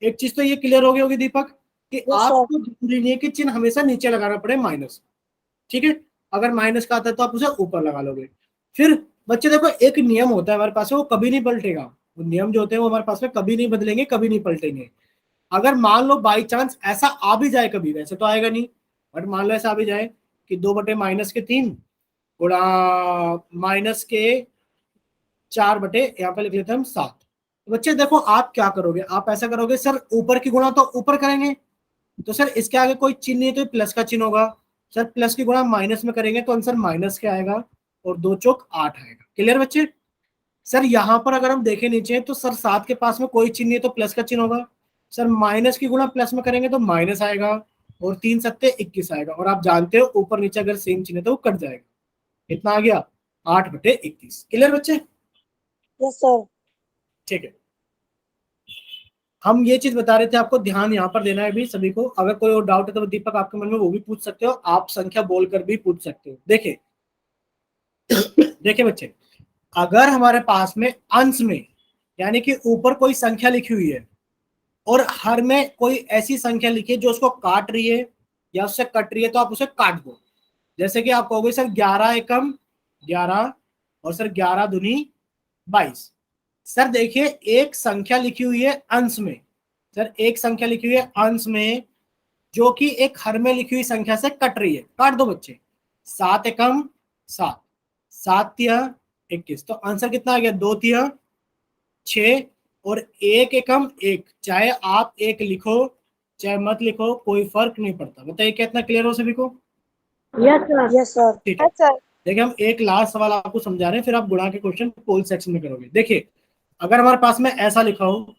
एक चीज तो ये क्लियर हो गई होगी दीपक कि यस सर। आपको जरूरी नहीं है कि चिन्ह हमेशा नीचे लगाना पड़े माइनस, ठीक है? अगर माइनस का आता है तो आप उसे ऊपर लगा लोगे। फिर बच्चे देखो, एक नियम होता है हमारे पास में, वो कभी नहीं पलटेगा। वो नियम जो होते हैं वो हमारे पास में कभी नहीं बदलेंगे, कभी नहीं पलटेंगे। अगर मान लो बाई चांस ऐसा आ भी जाए कभी, वैसे तो आएगा नहीं, बट मान लो ऐसा आ भी जाए कि 2/-3 गुणा -4 यहाँ पे लिख लेते हैं हम 7। तो बच्चे देखो आप क्या करोगे, आप ऐसा करोगे सर ऊपर की गुणा तो ऊपर करेंगे, तो सर इसके आगे कोई चिन्ह नहीं है तो प्लस का चिन्ह होगा। सर प्लस की गुणा माइनस में करेंगे तो आंसर माइनस के आएगा, और 2 चौक 8 आएगा। क्लियर बच्चे? सर यहाँ पर अगर हम देखें नीचे तो सर 7 के पास में कोई चिन्ह नहीं है तो प्लस का चिन्ह होगा। सर माइनस की गुणा प्लस में करेंगे तो माइनस आएगा, और 3×7=21 आएगा, और आप जानते हो ऊपर नीचे अगर सेम चिन्ह है तो वो कट जाएगा। कितना आ गया? 8/21। क्लियर बच्चे? Yes sir. ठीक है, हम ये चीज बता रहे थे आपको, ध्यान यहाँ पर देना है भी सभी को। अगर कोई और डाउट है तो दीपक आपके मन में वो भी पूछ सकते हो, आप संख्या बोलकर भी पूछ सकते हो। देखिए देखिए बच्चे, अगर हमारे पास में अंश में यानी कि ऊपर कोई संख्या लिखी हुई है और हर में कोई ऐसी संख्या लिखी है जो उसको काट रही है या उससे कट रही है, तो आप उसे काट दो। जैसे कि आप कहोगे सर 11 एकम 11, और सर 11 दूनी 22। सर देखिए एक संख्या लिखी हुई है अंश में, सर एक संख्या लिखी हुई है अंश में जो कि एक हर में लिखी हुई संख्या से कट रही है, काट दो बच्चे। 7 एकम 7, 7×3=21, तो आंसर कितना आ गया? 2×3=6, और 1 एकम 1, चाहे आप एक लिखो चाहे मत लिखो कोई फर्क नहीं पड़ता। बताइए कितना क्लियर हो सभी को? Yes sir. Yes sir. ठीक है, सर देखिए हम एक लास्ट सवाल आपको समझा रहे हैं, फिर आप गुणा के क्वेश्चन पोल सेक्शन में करोगे। देखिए अगर हमारे पास में ऐसा लिखा हो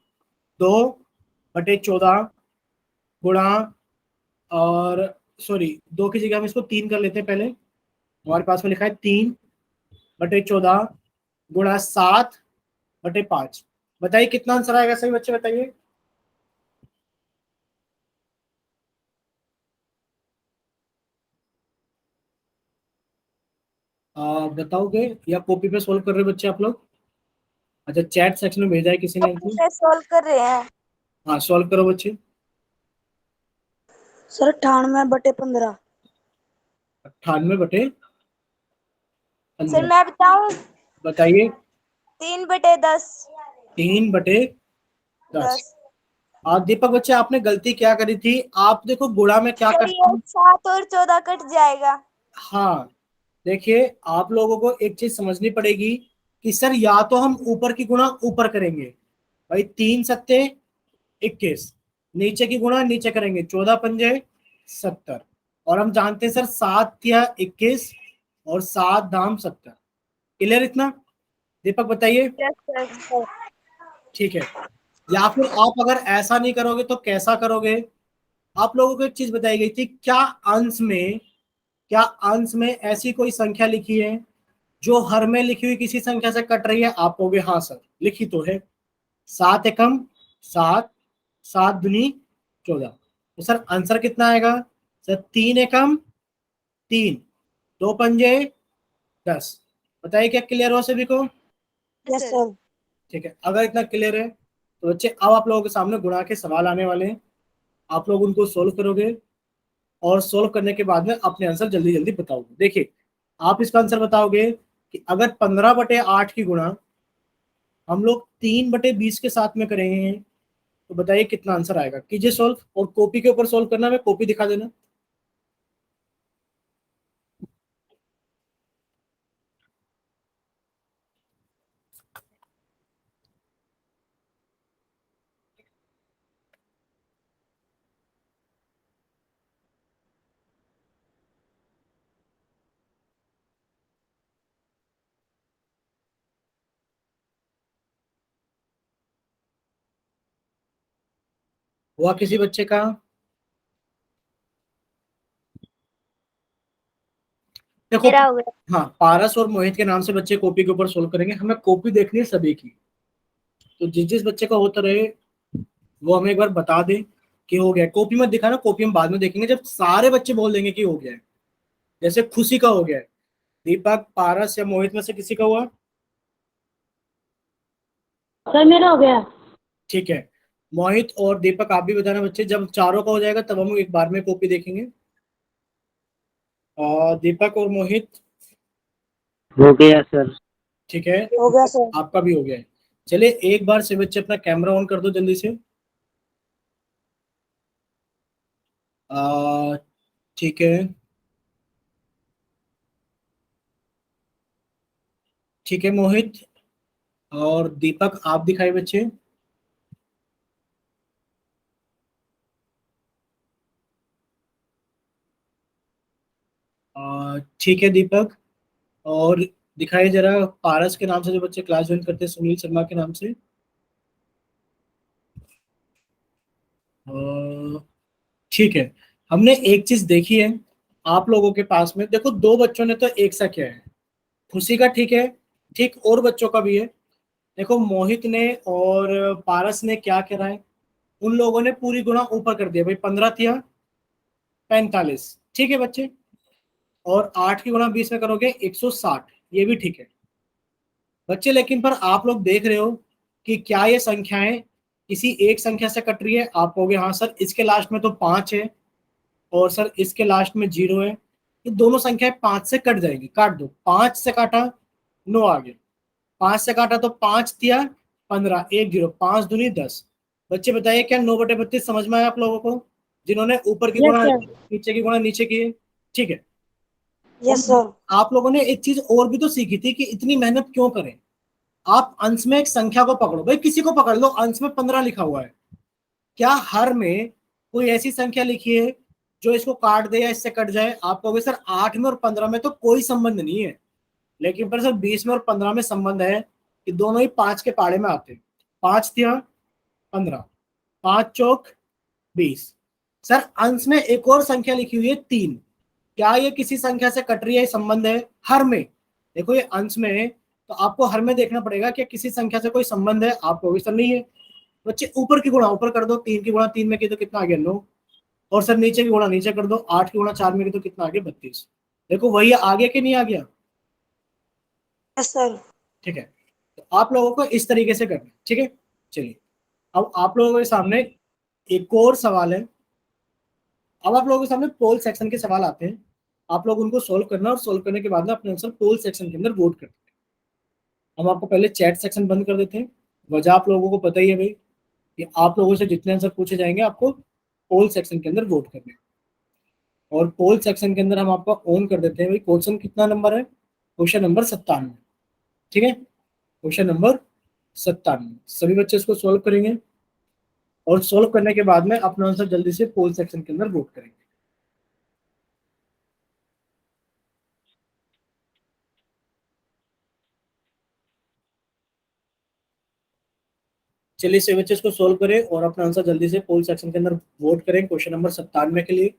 2/14 गुणा, और सॉरी 2 की जगह हम इसको 3 कर लेते हैं। पहले हमारे पास में लिखा है 3/14 गुणा 7/5। बताइए कितना आंसर आएगा सही बच्चे? बताइए। बताओगे या कॉपी पे सोल्व कर रहे हो बच्चे आप लोग? अच्छा, चैट सेक्शन में भेजा है किसी ने आंसर? से सॉल्व कर रहे हैं। हाँ सॉल्व करो बच्चे। सर 98/15। 98/15। सर मैं बताऊं, बताइए। 3/10। 3/10। 10। दीपक बच्चे आपने गलती क्या करी थी? आप देखो गुणा में क्या सर करते ये हैं। 7 और 14 कट जाएगा। हाँ, देखिए आप लोगों को एक चीज समझनी पड़ेगी कि सर या तो हम ऊपर की गुणा ऊपर करेंगे, भाई 3×7=21, नीचे की गुणा नीचे करेंगे, 14×5=70, और हम जानते हैं सर 7×21 और 7×7। क्लियर इतना? दीपक बताइए। Yes sir. ठीक है, या फिर आप अगर ऐसा नहीं करोगे तो कैसा करोगे? आप लोगों को एक चीज बताई गई थी, क्या अंश में ऐसी कोई संख्या लिखी है जो हर में लिखी हुई किसी संख्या से कट रही है? आप कहोगे हाँ सर लिखी तो है, 7×7, 7×2=14। तो सर आंसर कितना आएगा? सर 3×3, 2×5=10। बताइए क्या क्लियर हो सभी को? Yes sir. ठीक है, अगर इतना क्लियर है तो बच्चे अब आप लोगों के सामने गुणा के सवाल आने वाले हैं, आप लोग उनको सोल्व करोगे और सोल्व करने के बाद में अपने आंसर जल्दी जल्दी बताओगे। देखिए, आप इसका आंसर बताओगे कि अगर 15/8 की गुणा हम लोग 3/20 के साथ में करेंगे तो बताइए कितना आंसर आएगा। कीजिए सोल्व, और कॉपी के ऊपर सोल्व करना, मैं कॉपी दिखा देना। हुआ किसी बच्चे का? देखो, मेरा हो गया। हाँ, पारस और मोहित के नाम से बच्चे कॉपी के ऊपर सोल्व करेंगे, हमें कॉपी देखनी है सभी की। तो जिस जिस बच्चे का होता रहे वो हमें एक बार बता दे कि हो गया। कॉपी मत दिखाना, कॉपी हम बाद में देखेंगे जब सारे बच्चे बोल देंगे कि हो गया है। जैसे खुशी का हो गया है, दीपक, पारस या मोहित में से किसी का हुआ? सर मेरा हो गया। ठीक है, मोहित और दीपक आप भी बताना बच्चे, जब चारों का हो जाएगा तब हम एक बार में कॉपी देखेंगे। और दीपक और मोहित? हो गया सर। ठीक है, हो गया सर। आपका भी हो गया है। चलिए एक बार से बच्चे अपना कैमरा ऑन कर दो जल्दी से। आ, ठीक है, ठीक है मोहित और दीपक आप दिखाए बच्चे। ठीक है दीपक, और दिखाइए जरा पारस के नाम से जो बच्चे क्लास ज्वाइन करते हैं, सुनील शर्मा के नाम से। अ, ठीक है, हमने एक चीज देखी है आप लोगों के पास में। देखो, दो बच्चों ने तो एक सा किया है, खुशी का ठीक है, ठीक और बच्चों का भी है। देखो, मोहित ने और पारस ने क्या करा है, उन लोगों ने पूरी गुणा ऊपर कर दिया भाई, 15 थिया 45, ठीक है बच्चे। और 8 की गुणा 20 में करोगे 160, ये भी ठीक है बच्चे। लेकिन पर आप लोग देख रहे हो कि क्या ये संख्याएं किसी एक संख्या से कट रही है? आप कहोगे हाँ सर, इसके लास्ट में तो 5 है और सर इसके लास्ट में 0 है। ये दोनों संख्याएं 5 से कट जाएगी, काट दो। 5 से काटा 9 आ गया, 5 से काटा तो 5 दिया 15, 1 0, 5 दूनी 10। बच्चे बताइए क्या 9/32 समझ में आया आप लोगों को, जिन्होंने ऊपर की यस गुणा सर। नीचे की गुणा नीचे की है? ठीक है। यस और सर। आप लोगों ने एक चीज और भी तो सीखी थी कि इतनी मेहनत क्यों करें। आप अंश में एक संख्या को पकड़ो भाई, किसी को पकड़ लो, अंश में 15 लिखा हुआ है, क्या हर में कोई ऐसी संख्या लिखी है जो इसको काट दे या इससे कट जाए? आप कहोगे सर 8 में और 15 में तो कोई संबंध नहीं है। लेकिन पर सर 20 में और 15 में संबंध है कि दोनों ही 5 के पाड़े में आते हैं। 5 दिया 15, 5 चौक 20। सर अंश में एक और संख्या लिखी हुई है 3, क्या ये किसी संख्या से कट रही है? संबंध है हर में। देखो ये अंश में है तो आपको हर में देखना पड़ेगा कि किसी संख्या से कोई संबंध है। आपको भी सर नहीं है। बच्चे ऊपर की गुणा ऊपर कर दो, 3 की गुणा 3 में की तो कितना आ गया 9। और सर नीचे की गुणा नीचे कर दो, 8 की गुणा 4 में की तो कितना आ गया 32। देखो वही आ गया कि नहीं आ गया? Yes sir. ठीक है, तो आप लोगों को इस तरीके से करना है, ठीक है। चलिए, अब आप लोगों के सामने एक और सवाल है। अब आप लोगों के सामने पोल सेक्शन के सवाल आते हैं, आप लोग उनको सोल्व करना और सोल्व करने के बाद में अपने आंसर पोल सेक्शन के अंदर वोट करते हैं। हम आपको पहले चैट सेक्शन बंद कर देते हैं। वजह आप लोगों को पता ही है भाई कि आप लोगों से जितने आंसर पूछे जाएंगे आपको पोल सेक्शन के अंदर वोट करने हैं। और पोल सेक्शन के अंदर हम आपको ऑन कर देते हैं भाई। क्वेश्चन कितना नंबर है? क्वेश्चन नंबर 97, ठीक है, क्वेश्चन नंबर 97। सभी बच्चे इसको सोल्व करेंगे और सोल्व करने के बाद में अपना आंसर जल्दी से पोल सेक्शन के अंदर वोट करेंगे। चलिए सभी बच्चे इसको सोल्व करें और अपना आंसर जल्दी से पोल सेक्शन के अंदर वोट करें क्वेश्चन नंबर 97 के लिए।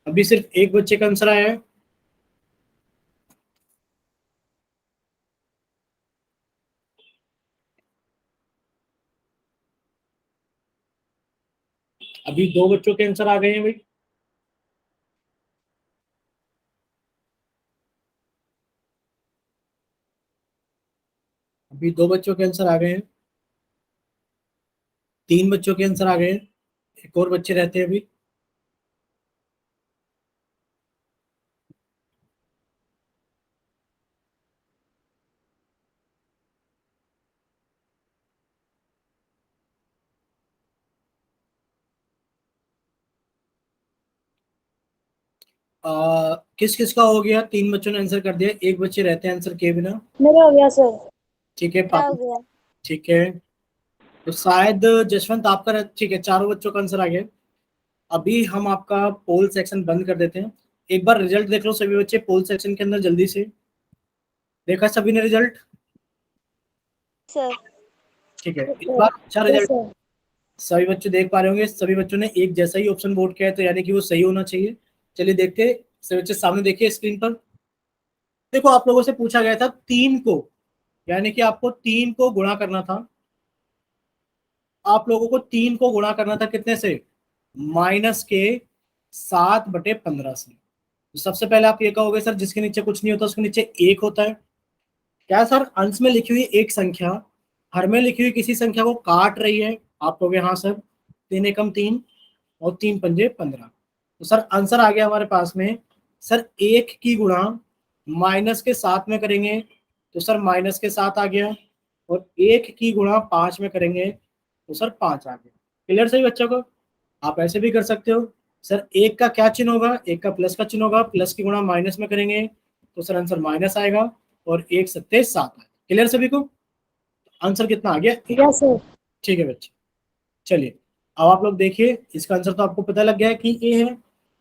अभी सिर्फ एक बच्चे का आंसर आया है। अभी दो बच्चों के आंसर आ गए हैं भाई। अभी 2 बच्चों के आंसर आ गए हैं, 3 बच्चों के आंसर आ गए हैं, एक और बच्चे रहते हैं अभी। किस किस का हो गया? 3 बच्चों ने आंसर कर दिया, एक बच्चे रहते हैं आंसर किए बिना। मेरा हो गया सर। ठीक है क्या हो पापा। गया? ठीक है, तो शायद जसवंत आपका ठीक है, चारों बच्चों का आंसर आ गया। अभी हम आपका पोल सेक्शन बंद कर देते हैं। एक बार रिजल्ट देख लो सभी बच्चे पोल सेक्शन के अंदर जल्दी से। देखा सभी ने रिजल्ट? सर ठीक है, इस बार अच्छा यस रिजल्ट सर। सभी बच्चे देख पा रहे होंगे। सभी बच्चों ने एक जैसा ही ऑप्शन वोट किया है, तो यानी कि वो सही होना चाहिए। चलिए देखते हैं, सभी बच्चे सामने देखिए स्क्रीन पर। देखो आप लोगों से पूछा गया था 3 को, यानी कि आपको 3 को गुणा करना था। आप लोगों को 3 को गुणा करना था कितने से? -7/15 से। तो सबसे पहले आप ये कहोगे सर जिसके नीचे कुछ नहीं होता उसके नीचे 1 होता है क्या? सर अंश में लिखी हुई एक संख्या हर में लिखी हुई किसी संख्या को काट रही है? आप कहोगे हाँ सर, 3 एकम 3 और 3 पंजे 15। तो सर आंसर आ गया हमारे पास में। सर 1 की गुणा -7 में करेंगे तो सर -7 आ गया, और 1 की गुणा 5 में करेंगे तो सर 5 आ गया। क्लियर सही बच्चों को? आप ऐसे भी कर सकते हो। सर 1 का क्या चिन्ह होगा? 1 का प्लस का चिन्ह होगा, प्लस की गुणा माइनस में करेंगे तो सर आंसर माइनस आएगा, और 1 सत्ते 7 आएगा। क्लियर सभी को? आंसर कितना आ गया? 1। Yes sir. ठीक है बच्चे, चलिए अब आप लोग देखिए, इसका आंसर तो आपको पता लग गया है कि ए है।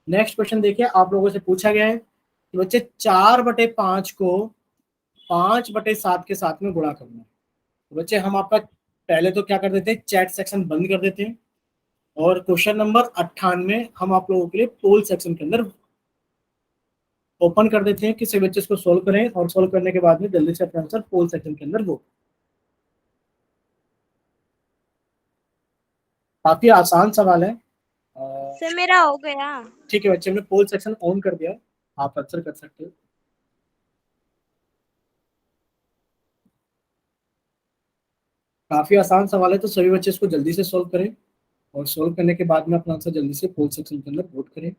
नेक्स्ट क्वेश्चन देखिए, आप लोगों से पूछा गया है कि बच्चे 4/5 को 5/7 के साथ में गुणा करना है। तो बच्चे हम आपका पहले तो क्या कर देते हैं, चैट सेक्शन बंद कर देते हैं, और क्वेश्चन नंबर 98 हम आप लोगों के लिए पोल सेक्शन के अंदर ओपन कर देते हैं कि सभी बच्चे इसको सोल्व करें, और सोल्व करने के बाद में जल्दी से अपना आंसर पोल सेक्शन के अंदर वो। काफी आसान सवाल है। सर मेरा हो गया। ठीक है बच्चे, हमने पोल सेक्शन ऑन कर दिया, आप आंसर कर सकते हो। काफी आसान सवाल है, तो सभी बच्चे इसको जल्दी से सोल्व करें, और सोल्व करने के बाद में अपना आंसर जल्दी से पोल सेक्शन के अंदर वोट करें।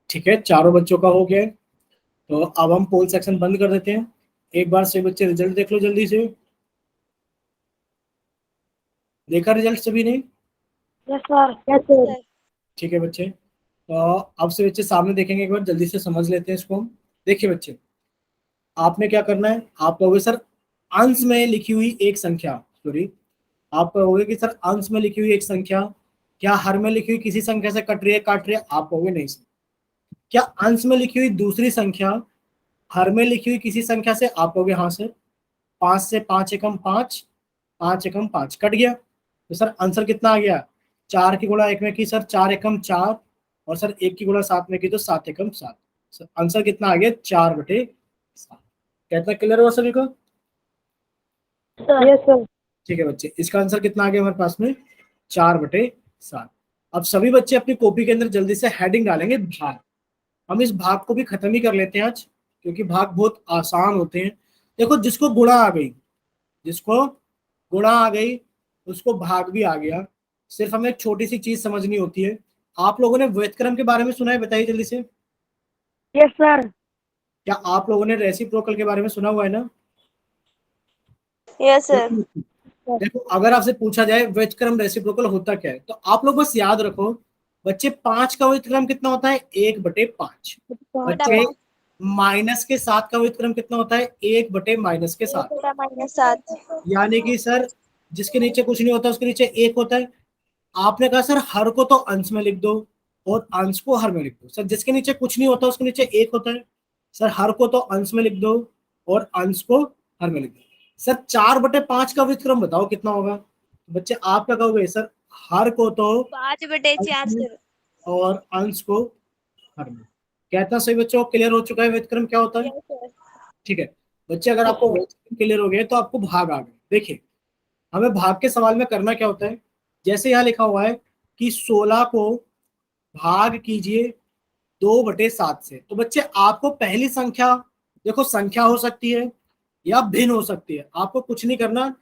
ठीक है, चारों बच्चों का हो गया है, तो अब हम पोल सेक्शन बंद कर देते हैं। एक बार सभी बच्चे रिजल्ट देख लो जल्दी से। देखा रिजल्ट सभी ने? Yes sir. Yes sir. Sir ठीक है बच्चे, तो अब से बच्चे सामने देखेंगे, एक बार जल्दी से समझ लेते हैं इसको हम। देखिए बच्चे, आपने क्या करना है, आप कहोगे सर अंश में लिखी हुई एक संख्या, सॉरी, आप कहोगे कि सर अंश में लिखी हुई एक संख्या क्या हर में लिखी हुई किसी संख्या से कट रही है, काट रही है? आप कहोगे नहीं सर। क्या अंश में लिखी हुई दूसरी संख्या हर में लिखी हुई किसी संख्या से? आप कहोगे हाँ सर। 5 से 5 एकम 5, 5 एकम 5 कट गया, तो सर आंसर कितना आ गया? 4 की गुणा 1 में की सर 4 एकम 4, और सर 1 की गुणा 7 में की तो 7 एकम 7। सर आंसर कितना आ गया? 4/7। कहता क्लियर हुआ सभी को? Yes sir. ठीक है बच्चे, इसका आंसर कितना आ गया हमारे पास में? 4/7। अब सभी बच्चे अपनी कॉपी के अंदर जल्दी से हेडिंग डालेंगे भाग। हम इस भाग को भी खत्म ही कर लेते हैं आज, क्योंकि भाग बहुत आसान होते हैं। देखो जिसको गुणा आ गई, जिसको गुणा आ गई उसको भाग भी आ गया। सिर्फ हमें एक छोटी सी चीज समझनी होती है। आप लोगों ने व्युत्क्रम के बारे में सुना है? बताइए जल्दी से। Yes sir. क्या आप लोगों ने रेसिप्रोकल के बारे में सुना हुआ है ना? Yes sir. देखो अगर आपसे पूछा जाए व्युत्क्रम रेसिप्रोकल होता क्या है, तो आप लोग बस याद रखो बच्चे, 5 का व्युत्क्रम कितना होता है? 1/5। बटा बच्चे 5 माइनस के 7 का व्युत्क्रम कितना होता है? 1/-7। बटा -7। यानी कि सर जिसके नीचे कुछ नहीं होता उसके नीचे 1 होता है। आपने कहा सर हर को तो अंश में लिख दो और अंश को हर में लिख दो। सर जिसके नीचे कुछ नहीं होता उसके नीचे 1 होता है। सर हर को तो अंश में लिख दो और अंश को हर में लिख दो। सर 4/5 का व्युत्क्रम बताओ कितना होगा? तो बच्चे आप क्या कहोगे? सर हर को तो 5/4 अंश में सर। और अंश को हर में। कहता सही बच्चों, क्लियर हो चुका है व्युत्क्रम क्या होता है? Yes sir. ठीक है बच्चे, अगर आपको व्युत्क्रम क्लियर हो गए तो आपको भाग आ गए। देखिए हमें भाग के सवाल में करना क्या होता है, जैसे यहाँ लिखा हुआ है कि 16 को भाग कीजिए 2/7 से। तो बच्चे आपको पहली संख्या देखो संख्या हो सकती है या भिन्न हो सकती है, आपको कुछ नहीं करना,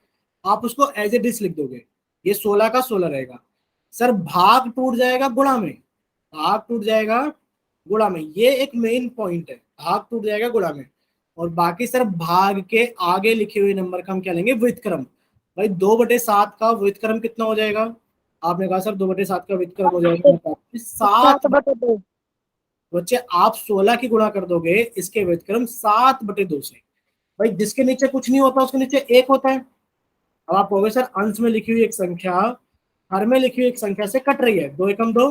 आप उसको एज ए डिस लिख दोगे। ये 16 का 16 रहेगा। सर भाग टूट जाएगा गुणा में, भाग टूट जाएगा गुणा में, ये एक मेन पॉइंट है, भाग टूट जाएगा गुणा में। और बाकी सर भाग के आगे लिखे हुए नंबर का हम क्या लेंगे, व्युत्क्रम। भाई 2/7 का व्युत्क्रम कितना हो जाएगा, आपने कहा सर 2/7 का व्युत्क्रम हो जाएगा 7। 7/2। बच्चे आप 16 की गुणा कर दोगे, इसके व्युत्क्रम 7/2 से। भाई जिसके नीचे कुछ नहीं होता उसके नीचे एक होता है। अब आप कहोगे सर अंश में लिखी हुई एक संख्या हर में लिखी हुई एक संख्या से कट रही है, 2 एकम 2,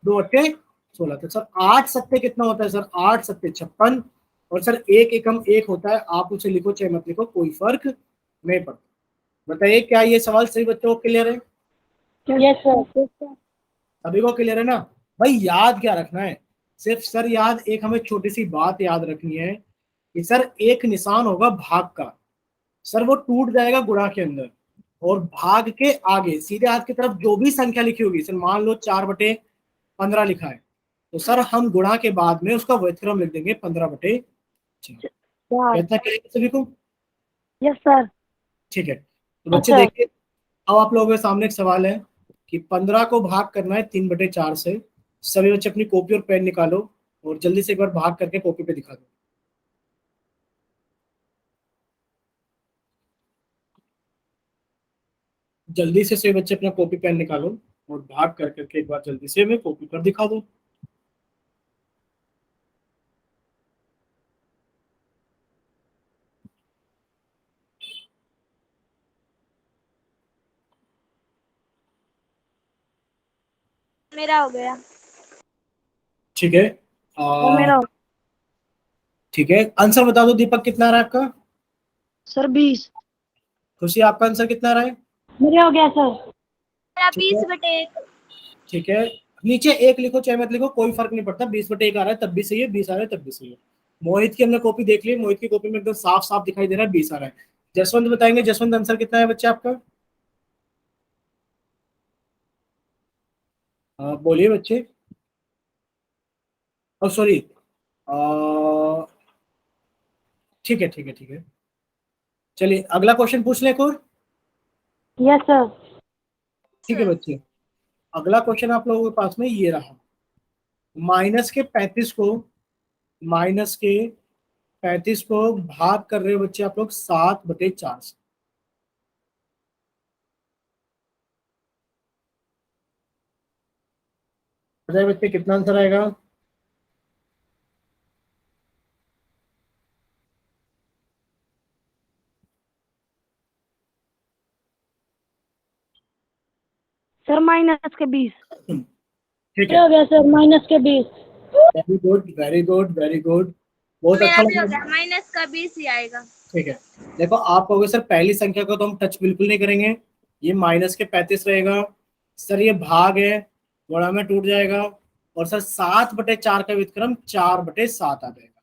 2 अट्ठे 16। तो सर 8 सत्ते कितना होता है, सर 8 सत्ते 56। और सर 1 एकम 1 होता है, आप उसे लिखो चाहे मत लिखो कोई फर्क नहीं पड़ता। बताइए क्या ये सवाल सही बच्चों को क्लियर है? Yes sir. सभी को क्लियर है ना? भाई याद क्या रखना है, सिर्फ सर याद एक हमें छोटी सी बात याद रखनी है कि सर एक निशान होगा भाग का, सर वो टूट जाएगा गुणा के अंदर, और भाग के आगे सीधे हाथ की तरफ जो भी संख्या लिखी होगी, सर मान लो 4/15 लिखा है, तो सर हम गुणा के बाद में उसका व्युत्क्रम लिख देंगे 15/4। कहता है सभी को? Yes sir. ठीक है, तो बच्चे अच्छा। देखिए, अब आप लोगों के सामने एक सवाल है कि 15 को भाग करना है 3/4 से। सभी बच्चे अपनी कॉपी और पेन निकालो और जल्दी से एक बार भाग करके कॉपी पे दिखा दो। जल्दी से सभी बच्चे अपना कॉपी पेन निकालो और भाग कर करके एक बार जल्दी से हमें कॉपी पर दिखा दो। मेरा हो गया। ठीक है, और मेरा ठीक है, आंसर बता दो दीपक, कितना रहा आपका? सर 20। खुशी आपका आंसर कितना रहा है? मेरा हो गया सर। मेरा ठीक है, 20/1। ठीक है, नीचे एक लिखो चाहे मत लिखो कोई फर्क नहीं पड़ता, 20/1 आ रहा है तब भी सही है, 20 आ रहा है तब भी सही है। मोहित की हमने कॉपी देख ली, मोहित की कॉपी में एकदम साफ साफ दिखाई दे रहा है 20 आ रहा है। जसवंत बताएंगे, जसवंत आंसर कितना है बच्चे आपका? बोलिए बच्चे। ओ सॉरी, ठीक है ठीक है ठीक है, चलिए अगला क्वेश्चन पूछ लें एक और। Yes sir. ठीक है बच्चे, अगला क्वेश्चन आप लोगों के पास में ये रहा। माइनस के 35 को भाग कर रहे हो बच्चे आप लोग 7/4 से। बताइए बच्चे कितना आंसर आएगा? सर -20। ठीक मेरा है, हो गया sir -20। Very good very good very good, बहुत अच्छा मेरा भी हो लगा। गया, माइनस का 20 ही आएगा। ठीक है, देखो आप कहोगे सर पहली संख्या को तो हम टच बिल्कुल नहीं करेंगे, ये माइनस के 35 रहेगा। सर ये भाग है, गुणा में टूट जाएगा, और सर 7/4 का व्युत्क्रम 4/7 आ जाएगा।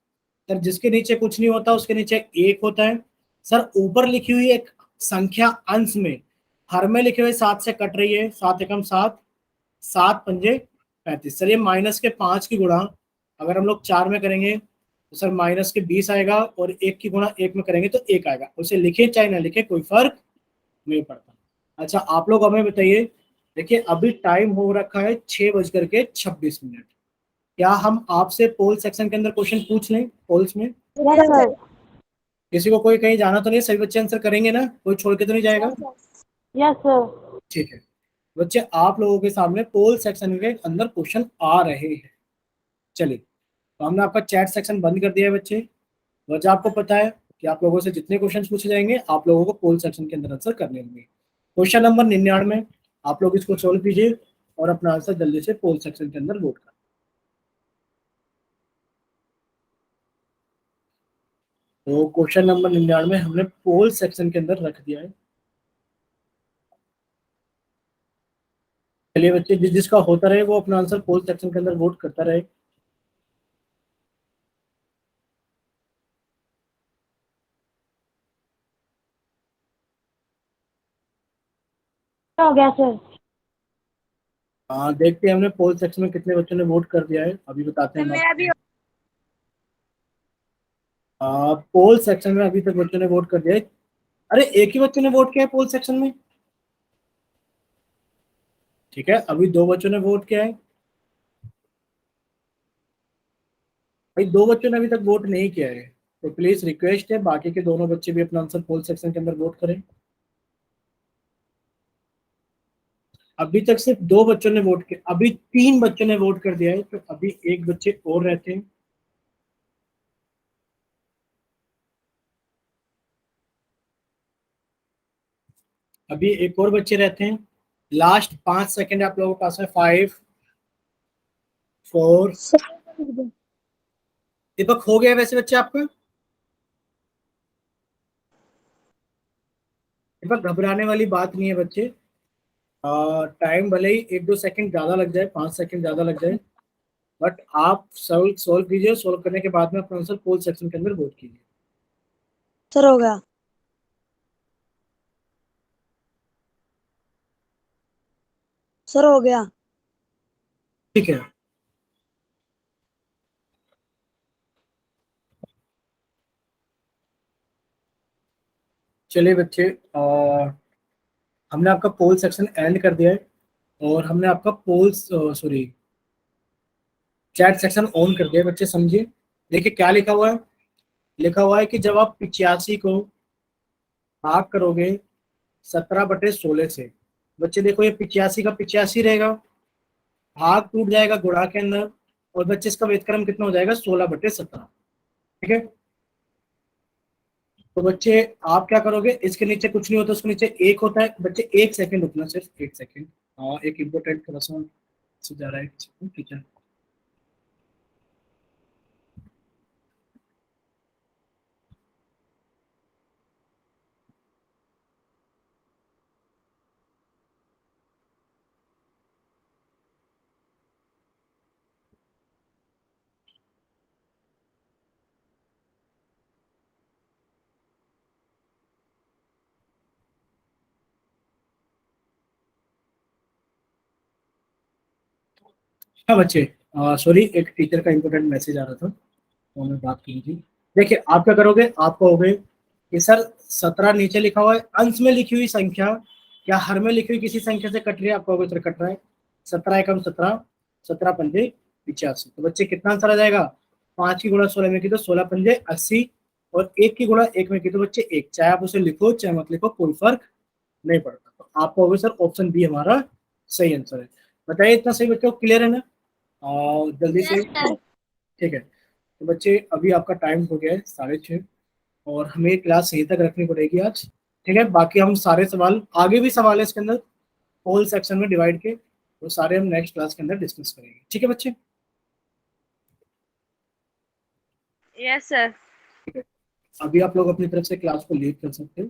सर जिसके नीचे कुछ नहीं होता उसके नीचे एक होता है। सर ऊपर लिखी हुई एक संख्या अंश में हर में लिखे हुए 7 से कट रही है, 7 एकम 7, 7×5 = 35। सर ये -5 की गुणा अगर हम लोग 4 में करेंगे तो सर -20 आएगा, और 1 की गुणा 1 में करेंगे तो 1 आएगा। उसे लिखे चाहे ना लिखे कोई फर्क नहीं पड़ता। अच्छा आप लोग हमें बताइए, देखिए अभी टाइम हो रखा है 6:26। क्या हम आपसे पोल सेक्शन के अंदर क्वेश्चन पूछ लें? पोल्स में यस सर। किसी को कोई कहीं जाना तो नहीं, सभी बच्चे आंसर करेंगे ना, कोई छोड़ के तो नहीं जाएगा? Yes sir. ठीक है बच्चे, आप लोगों के सामने पोल सेक्शन के अंदर क्वेश्चन आ रहे हैं। चलिए, तो हमने आपका चैट सेक्शन बंद कर दिया है बच्चे। वजह आपको पता है कि आप लोगों से जितने क्वेश्चन पूछे जाएंगे आप लोगों को पोल सेक्शन के अंदर आंसर करने होंगे। क्वेश्चन नंबर 99, आप लोग इसको सोल्व कीजिए और अपना आंसर जल्दी से पोल सेक्शन के अंदर वोट करें। तो क्वेश्चन नंबर 99 हमने पोल सेक्शन के अंदर रख दिया है। चलिए बच्चे, जिस जिसका होता रहे वो अपना आंसर पोल सेक्शन के अंदर वोट करता रहे। हो गया सर। हाँ देखते हैं हमने पोल सेक्शन में कितने बच्चों ने वोट कर दिया है, अभी बताते हैं हम मेरा भी आपको। पोल सेक्शन में अभी तक बच्चों ने वोट कर दिया है। अरे एक ही बच्चे ने वोट किया है पोल सेक्शन में। ठीक है, अभी दो बच्चों ने वोट किया है। भाई दो बच्चों ने अभी तक वोट नहीं किया है, तो प्लीज रिक्वेस्ट है बाकी के दोनों बच्चे भी अपना आंसर पोल सेक्शन के अंदर वोट करें। अभी तक सिर्फ दो बच्चों ने वोट किया, अभी तीन बच्चों ने वोट कर दिया है, तो अभी एक बच्चे और रहते हैं। अभी एक और बच्चे रहते हैं। लास्ट 5 सेकंड आप लोगों के पास है। 5, 4। दीपक हो गया वैसे बच्चे आपका? दीपक घबराने वाली बात नहीं है बच्चे। टाइम भले ही 1-2 सेकंड ज्यादा लग जाए, 5 सेकंड ज्यादा लग जाए, बट आप सॉल्व सॉल्व कीजिए। सॉल्व करने के बाद में अपना आंसर पोल सेक्शन के अंदर वोट कीजिए। सर हो गया। सर हो गया। ठीक है, चलिए बच्चे, हमने आपका पोल सेक्शन एंड कर दिया है और हमने आपका पोल सॉरी चैट सेक्शन ऑन कर दिया है। बच्चे समझिए, देखिए क्या लिखा हुआ है। लिखा हुआ है कि जब आप 85 को भाग करोगे 17/16 से, बच्चे देखो ये 85 का 85 रहेगा, भाग टूट जाएगा गुणा के अंदर, और बच्चे इसका व्यतक्रम कितना हो जाएगा? 16/17। ठीक है, तो बच्चे आप क्या करोगे, इसके नीचे कुछ नहीं होता, उसके नीचे एक होता है। बच्चे 1 सेकंड रुकना, सिर्फ 1 सेकंड। हाँ, एक इम्पोर्टेंट थोड़ा सा जा रहा है किसी को, ठीक है। हाँ बच्चे, सॉरी, एक टीचर का इम्पोर्टेंट मैसेज आ रहा था, तो हमें बात की थी। देखिए आप क्या करोगे, आप कहोगे कि सर 17 नीचे लिखा हुआ है, अंश में लिखी हुई संख्या क्या हर में लिखी हुई किसी संख्या से कट रही है? आप कहोगे सर कट रहा है। 17 एकम 17, 17 पंजे 85। तो बच्चे कितना आंसर आ जाएगा? 5 की गुणा 16 में की तो 16 पंजे 80, और 1 की गुणा 1 में की तो बच्चे 1। चाहे आप उसे लिखो चाहे मत लिखो, कोई फर्क नहीं पड़ता। तो आप कहोगे सर ऑप्शन बी हमारा सही आंसर है। बताइए इतना सही बच्चों, क्लियर है ना? और जल्दी से। ठीक है, तो बच्चे अभी आपका टाइम हो गया है 6:30, और हमें क्लास सही तक रखनी पड़ेगी आज। ठीक है, बाकी हम सारे सवाल, आगे भी सवाल है इसके अंदर होल सेक्शन में डिवाइड के, वो सारे हम नेक्स्ट क्लास के अंदर डिस्कस करेंगे। ठीक है बच्चे? Yes sir. ठीक है, अभी आप लोग अपनी तरफ से क्लास को लीव कर सकते हो।